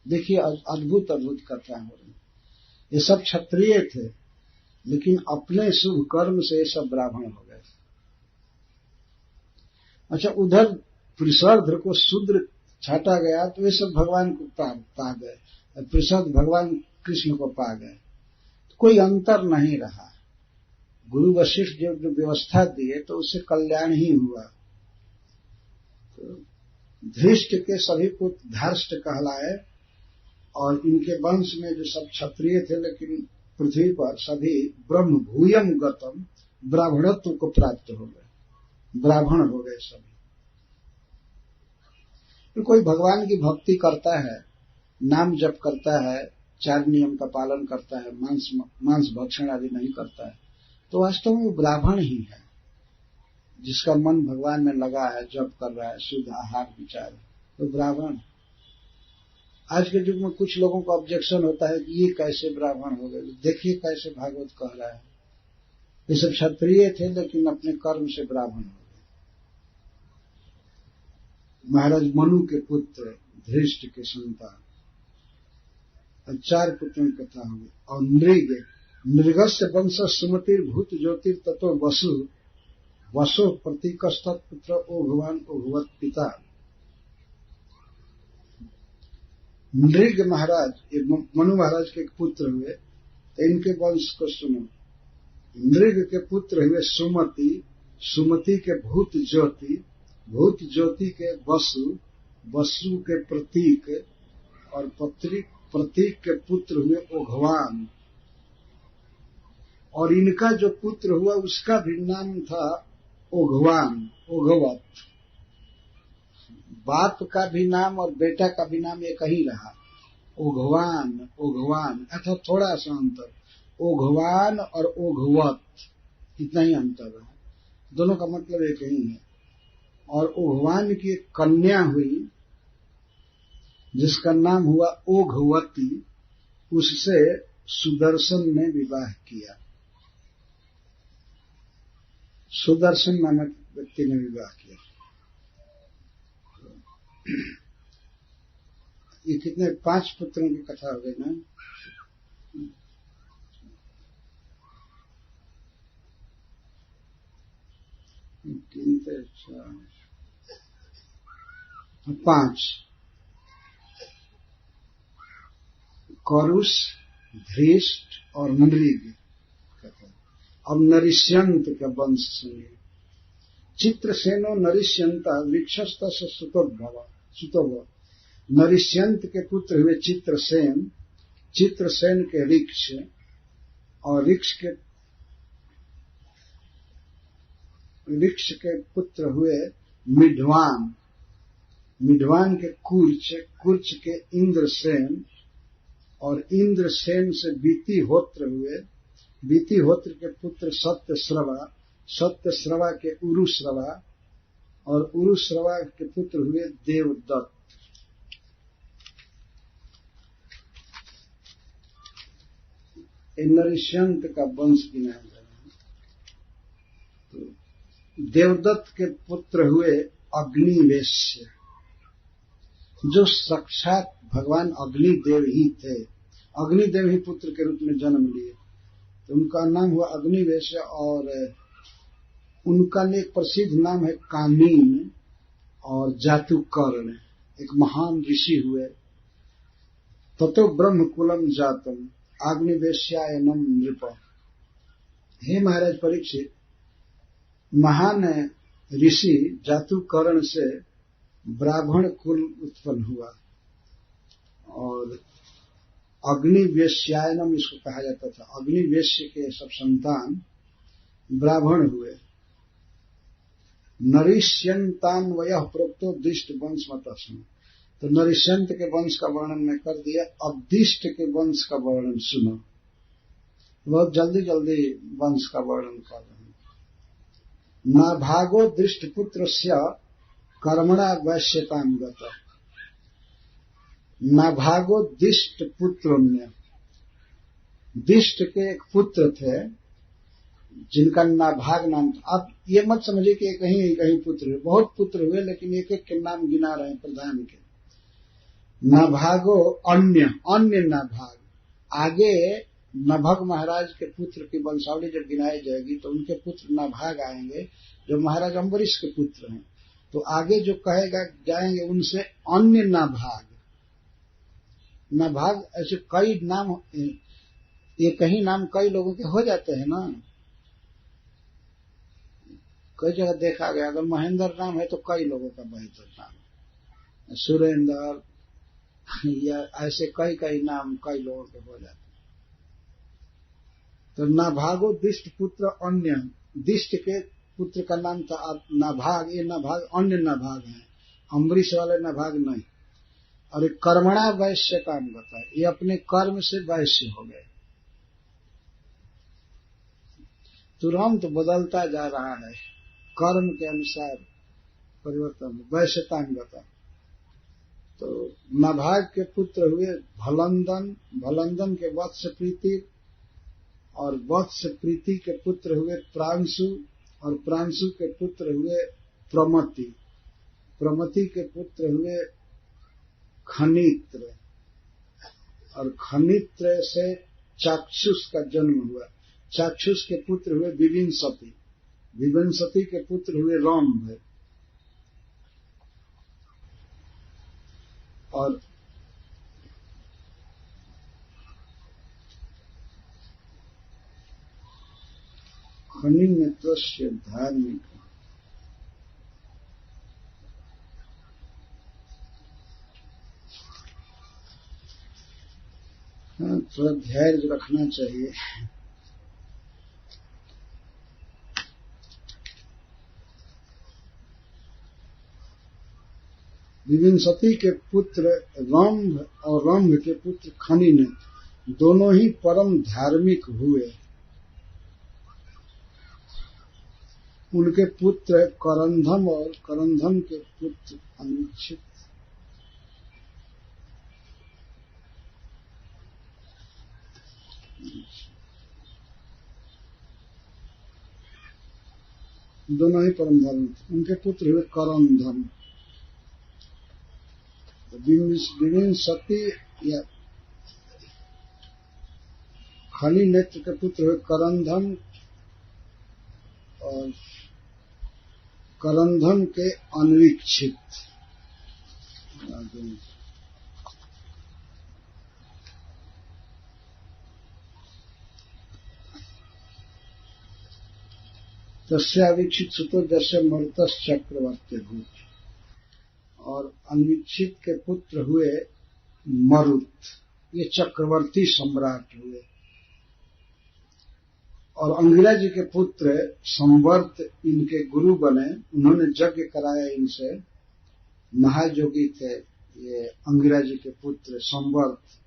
देखिए अद्भुत अद्भुत कथा हो रही। ये सब क्षत्रिय थे, लेकिन अपने शुभ कर्म से ये सब ब्राह्मण हो गए। अच्छा, उधर वृषभद्र को शूद्र छाटा गया तो ये सब भगवान को पा गए, वृषभ भगवान कृष्ण को पा गए। कोई अंतर नहीं रहा। गुरु वशिष्ठ जो व्यवस्था दिए तो उससे कल्याण ही हुआ। तो धृष्ट के सभी पुत्र धार्ष्ट कहलाए और इनके वंश में जो सब क्षत्रिय थे, लेकिन पृथ्वी पर सभी ब्रह्म भूयम गतम ब्राह्मणत्व को प्राप्त हो गए, ब्राह्मण हो गए सभी। तो कोई भगवान की भक्ति करता है, नाम जप करता है, 4 नियम का पालन करता है, मांस भक्षण आदि नहीं करता है, तो वास्तव में वो ब्राह्मण ही है। जिसका मन भगवान में लगा है, जप कर रहा है, शुद्ध आहार विचार, तो ब्राह्मण। आज के युग में कुछ लोगों को ऑब्जेक्शन होता है कि ये कैसे ब्राह्मण हो गए, देखिए कैसे भागवत कह रहा है, ये सब क्षत्रिय थे लेकिन अपने कर्म से ब्राह्मण हो गए। महाराज मनु के पुत्र धृष्ट के संतान, 4 पुत्रों की कथा होगी। और नृगस्य वंश सुमतिर भूत ज्योतिर ततो वसु प्रतीकस्तत् पुत्र ओ भगवान ओ भगवत पिता। नृग महाराज, ये मनु महाराज के एक पुत्र हुए, तो इनके वंश को सुनो। नृग के पुत्र हुए सुमति, सुमति के भूत ज्योति, भूत ज्योति के वसु, वसु के प्रतीक, और प्रतीक के पुत्र हुए ओघवान। और इनका जो पुत्र हुआ उसका भी नाम था ओघवान, ओघवत। बाप का भी नाम और बेटा का भी नाम एक ही रहा, ओघवान, ओघवान, अथवा थोड़ा सा अंतर, ओघवान और ओघवत, इतना ही अंतर है, दोनों का मतलब एक ही है। और ओघवान की एक कन्या हुई जिसका नाम हुआ ओघवती, उससे सुदर्शन ने विवाह किया। सुदर्शन नामक व्यक्ति ने विवाह किया। ये कितने 5 पुत्रों की कथा हो गई ना। तीन से 5 कौरुष, धृष्ट और नृग। अब नरिष्यंत का वंश सुनिए। चित्रसेनो नरिष्यंता वृक्षस्थ सुतोभव। नरिष्यंत के पुत्र हुए चित्रसेन, चित्रसेन के ऋक्ष, और ऋक्ष के पुत्र हुए मिढवान, मिढवान के कुर्च, कुर्च के इंद्रसेन, और इंद्रसेन से बीतिहोत्र हुए, बीतिहोत्र के पुत्र सत्यश्रवा, सत्यश्रवा के उरुश्रवा, और उरुश्रवा के पुत्र हुए देवदत्त। नरिष्यंत का वंश गिना गया। तो देवदत्त के पुत्र हुए अग्निवेश्य, जो साक्षात भगवान अग्निदेव ही थे, अग्निदेव ही पुत्र के रूप में जन्म लिए, तो उनका नाम हुआ अग्निवेश्य। और उनका एक प्रसिद्ध नाम है कामीन और जातुकर्ण, एक महान ऋषि हुए। ततो ब्रह्मकुलम जातम अग्निवेश्यायनम नृप। हे महाराज परीक्षित, महान ऋषि जातुकर्ण से ब्राह्मण कुल उत्पन्न हुआ, और अग्निवेश्यायनम इसको कहा जाता था। अग्निवेश्य के सब संतान ब्राह्मण हुए। नरिष्यंतान्वयः प्रोक्तो दिष्ट वंश मतस्म। तो नरिष्यंत के वंश का वर्णन मैं कर दिया, अब दिष्ट के वंश का वर्णन सुनो। बहुत जल्दी जल्दी वंश का वर्णन कर रहे हैं। नाभागो दृष्ट पुत्रस्य कर्मणा वैश्यताम गतः। नाभागो दिष्ट पुत्र में, दिष्ट के एक पुत्र थे जिनका नाभाग नाम था। अब ये मत समझिए कि कहीं पुत्र हुए, बहुत पुत्र हुए, लेकिन एक एक के नाम गिना रहे हैं प्रधान के। नाभागो अन्य नाभाग। आगे नभग महाराज के पुत्र की वंशावली जब गिनाई जाएगी तो उनके पुत्र नाभाग आएंगे, जो महाराज अम्बरीश के पुत्र हैं। तो आगे जो कहेगा जाएंगे उनसे अन्य नाभाग। नाभाग ऐसे कई नाम ये कहीं नाम कई लोगों के हो जाते हैं ना, कई जगह देखा गया, अगर महेंद्र नाम है तो कई लोगों का महेंद्र नाम है, सुरेंद्र या ऐसे कई कई नाम कई लोगों के हो जाते हैं। तो नाभागो दिष्ट पुत्र अन्य, दिष्ट के पुत्र का नाम था नाभाग, ये नाभाग अन्य नाभाग है, अम्बरीश वाले नाभाग नहीं। और एक कर्मणा वैश्य काम करता है, ये अपने कर्म से वैश्य हो गए, तुरंत बदलता जा रहा है, कर्म के अनुसार परिवर्तन, वैश्यतांगता। तो नाभाग के पुत्र हुए भलंदन, भलंदन के वत्स प्रीति, और वत्स प्रीति के पुत्र हुए प्रांशु, और प्रांशु के पुत्र हुए प्रमति, प्रमति के पुत्र हुए खनित्र, और खनित्र से चाक्षुष का जन्म हुआ, चाक्षुष के पुत्र हुए विविंशति, विविंशति के पुत्र हुए रंभ, और खनिमित्र से धार्मिक। थोड़ा धैर्य रखना चाहिए। विविंशति के पुत्र रंभ और रंभ के पुत्र खनिन दोनों ही परम धार्मिक हुए। उनके पुत्र करंधम और करंधम के पुत्र अनुच्छित। दोनों ही परम धार्मिक, उनके पुत्र हुए करंधम। विविंशति या खनि नेत्र के पुत्र हुए करंधम, और करंधम के अनवीक्षित। तस्यावीक्षित सुतो जैसे मरुतस चक्रवर्ती भूत, और अनवीक्षित के पुत्र हुए मरुत, ये चक्रवर्ती सम्राट हुए। और अंगिरा जी के पुत्र संवर्त इनके गुरु बने, उन्होंने यज्ञ कराया इनसे, महायोगी थे ये अंगिरा जी के पुत्र संवर्त।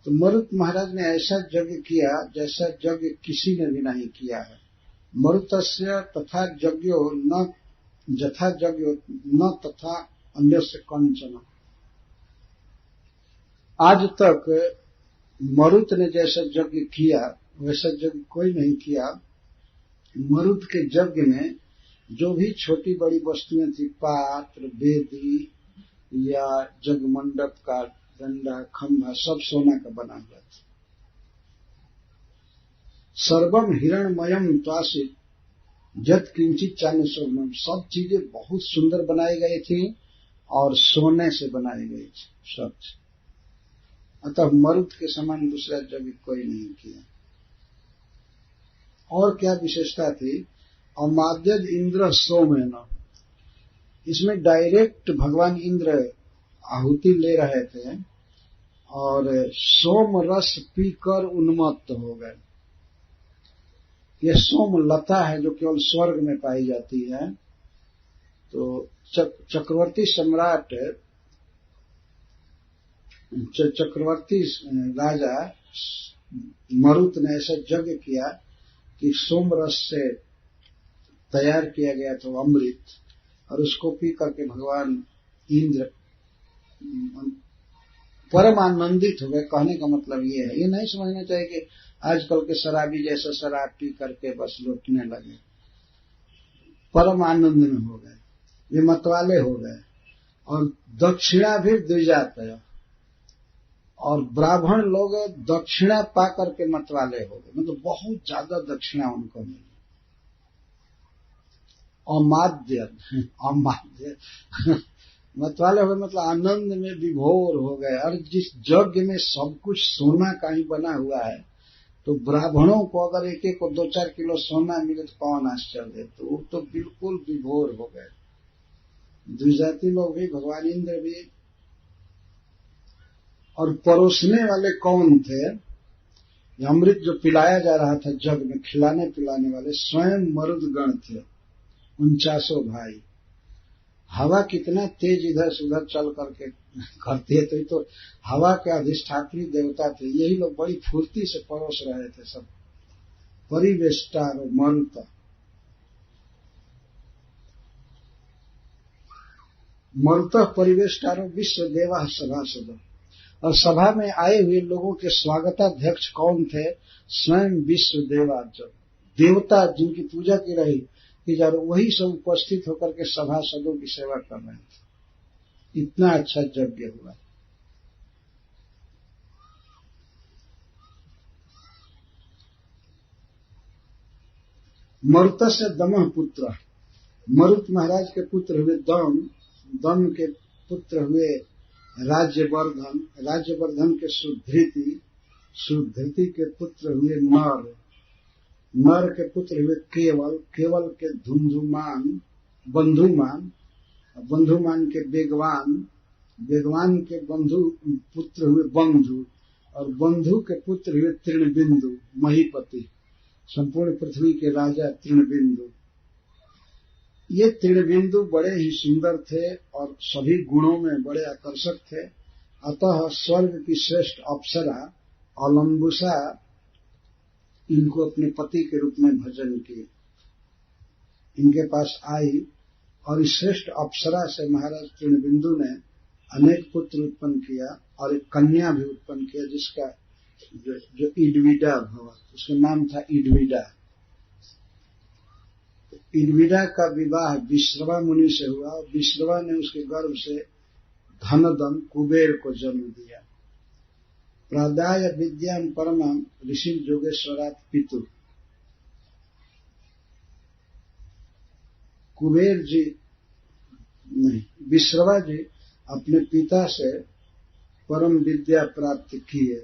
तो मरुत महाराज ने ऐसा यज्ञ किया जैसा यज्ञ किसी ने भी नहीं किया है। मरुतस्य तथा यज्ञो न यथा यज्ञो न तथा अन्यस्य कंचन। आज तक मरुत ने जैसा यज्ञ किया वैसा यज्ञ कोई नहीं किया। मरुत के यज्ञ में जो भी छोटी बड़ी वस्तुएं थी, पात्र, वेदी या जग मंडप का डंडा, खंभा, सब सोना का बना हुआ था। सर्वम हिरणमयम त्वासित जत किंचित चांद स्वर्णम, सब चीजें बहुत सुंदर बनाई गई थी और सोने से बनाई गई थी सब। अतः मरुत के समान दूसरा यज्ञ कोई नहीं किया। और क्या विशेषता थी? अमाद्यज इंद्र सोमेन, इसमें डायरेक्ट भगवान इंद्र आहुति ले रहे थे और सोम रस पीकर उन्मत्त हो गए। यह सोम लता है जो केवल स्वर्ग में पाई जाती है। तो चक्रवर्ती सम्राट, चक्रवर्ती राजा मरुत ने ऐसा यज्ञ किया कि सोम रस से तैयार किया गया था अमृत, और उसको पी करके भगवान इंद्र परम आनंदित हो गए। कहने का मतलब ये है, ये नहीं समझना चाहिए कि आजकल के शराबी जैसा शराब पी करके बस लौटने लगे। परम आनंद में हो गए, ये मतवाले हो गए। और दक्षिणा भी द्विजात है, और ब्राह्मण लोग दक्षिणा पा करके मतवाले हो गए, मतलब बहुत ज्यादा दक्षिणा उनको मिली। अमाद्य, अमाद्य मतवाले हुए मतलब आनंद में विभोर हो गए। और जिस यज्ञ में सब कुछ सोना का ही बना हुआ है, तो ब्राह्मणों को अगर एक एक को 2-4 किलो सोना मिले तो कौन आश्चर्य है। तो वो तो बिल्कुल विभोर हो गए। द्विजाति लोग भी, भगवान इंद्र भी। और परोसने वाले कौन थे? अमृत जो पिलाया जा रहा था जग में, खिलाने पिलाने वाले स्वयं मरुदगण थे, 49 भाई। हवा कितना तेज इधर से उधर चल करके करती है, तो ये तो हवा के अधिष्ठात्री देवता थे। यही लोग बड़ी फुर्ती से परोस रहे थे सब। परिवेष्टारो मरुत, मरुत परिवेष्टारो विश्व देवा सभासद। और सभा में आए हुए लोगों के स्वागताध्यक्ष कौन थे? स्वयं विश्व देवा, देवता जिनकी पूजा की रही कि जब वही सब उपस्थित होकर के सभासदों की सेवा कर रहे थे। इतना अच्छा यज्ञ हुआ। मरुत से दमह पुत्र, मरुत महाराज के पुत्र हुए दम, दम के पुत्र हुए राज्यवर्धन, राज्यवर्धन के सुधृति, सुधृति के पुत्र हुए नर, नर के पुत्र हुए केवल, केवल के धुंधुमान, बंधुमान, बंधुमान के वेगवान, वेगवान के बंधु पुत्र हुए बंधु, और बंधु के पुत्र हुए तृणबिंदु, महीपति, संपूर्ण पृथ्वी के राजा तृणबिंदु। ये तृणबिंदु बड़े ही सुंदर थे और सभी गुणों में बड़े आकर्षक थे। अतः स्वर्ग की श्रेष्ठ अप्सरा अलम्बुसा इनको अपने पति के रूप में भजन किए, इनके पास आई। और इस श्रेष्ठ अप्सरा से महाराज तृणबिंदु ने अनेक पुत्र उत्पन्न किया और एक कन्या भी उत्पन्न किया, जिसका जो इडविडा भवा, उसका नाम था इडविडा। इडविडा का विवाह विश्रवा मुनि से हुआ और विश्रवा ने उसके गर्भ से धनदन कुबेर को जन्म दिया। प्रादाय विद्याम परमं ऋषि जोगेश्वरात पितु, कुबेर जी नहीं, विश्रवा जी अपने पिता से परम विद्या प्राप्त किए,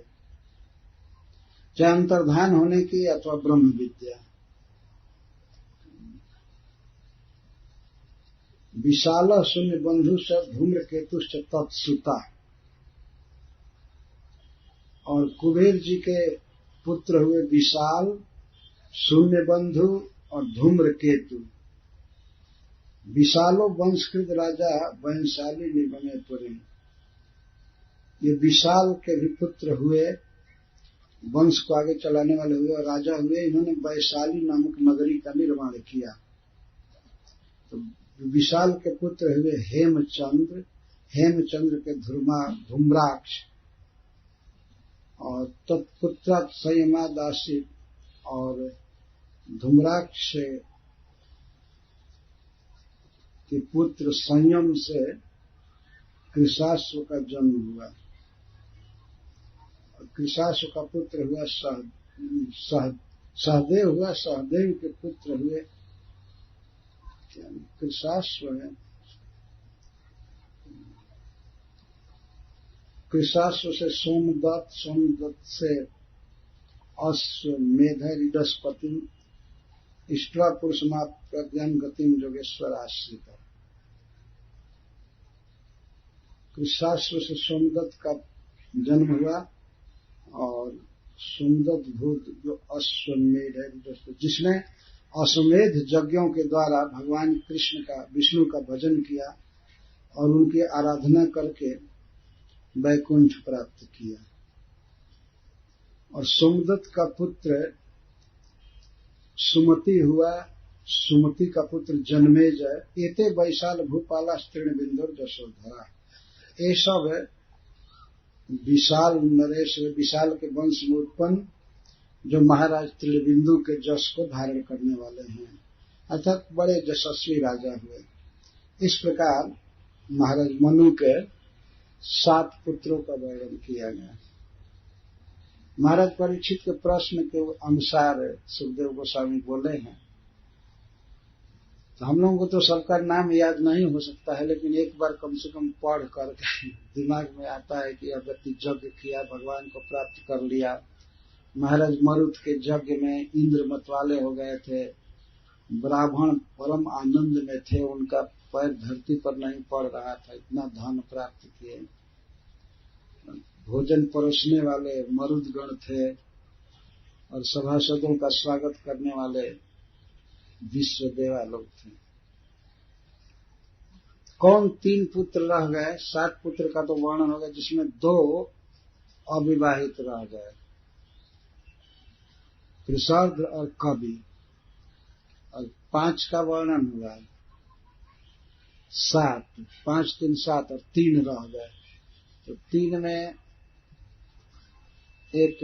चाहे अंतर्धान होने की अथवा ब्रह्म विद्या। विशाल शून्य बंधु से धूम्र केतुश्च तत्सुता, और कुबेर जी के पुत्र हुए विशाल, शून्य बंधु और धूम्र केतु। विशालो वंशकृत राजा वंशाली निबने पुरी, ये विशाल के भी पुत्र हुए, वंश को आगे चलाने वाले हुए और राजा हुए। इन्होंने वैशाली नामक नगरी का निर्माण किया। तो विशाल के पुत्र हुए हेमचंद्र, हेमचंद्र के धूम्राक्ष, और तत्पुत्र संयमादासी, और धूम्राक्ष के पुत्र संयम से कृशाश्व का जन्म हुआ। कृशाश्व का पुत्र हुआ सहदेव हुआ, सहदेव के पुत्र हुए कृशाश्व है, कृशाश्व से सोमदत्त, सोमदत्त से अश्वमेधरिडस्पति, इष्टवा पुरुषमाप प्रज्ञान गतिम जोगेश्वर आश्रित। कृशाश्व से सोमदत्त का जन्म हुआ और सोमदत्त भूत जो अश्वमेध है, जिसने अश्वमेध यज्ञों के द्वारा भगवान कृष्ण का, विष्णु का भजन किया और उनकी आराधना करके वैकुंठ प्राप्त किया। और सोमदत्त का पुत्र सुमति हुआ, सुमति का पुत्र जन्मेजय। एते वैशाल भूपाला तृणबिंदु जशोधरा, ये सब विशाल नरेश, विशाल के वंश में उत्पन्न जो महाराज तृणबिंदु के जस को धारण करने वाले हैं, अर्थात बड़े यशस्वी राजा हुए। इस प्रकार महाराज मनु के 7 पुत्रों का वर्णन किया गया। महाराज परीक्षित के प्रश्न के अनुसार सुखदेव गोस्वामी बोले हैं तो हम लोगों को तो सबका नाम याद नहीं हो सकता है, लेकिन एक बार कम से कम पढ़ कर दिमाग में आता है कि यह व्यक्ति यज्ञ किया, भगवान को प्राप्त कर लिया। महाराज मरुत के यज्ञ में इंद्र मतवाले हो गए थे, ब्राह्मण परम आनंद में थे, उनका पैर धरती पर नहीं पड़ रहा था, इतना धन प्राप्त किए। भोजन परोसने वाले मरुदगण थे और सभासदों का स्वागत करने वाले विश्व देवा लोग थे। कौन 3 पुत्र रह गए? 7 पुत्र का तो वर्णन हो गया, जिसमें 2 अविवाहित रह गए, कृषार्ध और कवि, और 5 का वर्णन हुआ, 7, 5 3 7 और 3 रह गए। तो 3 में एक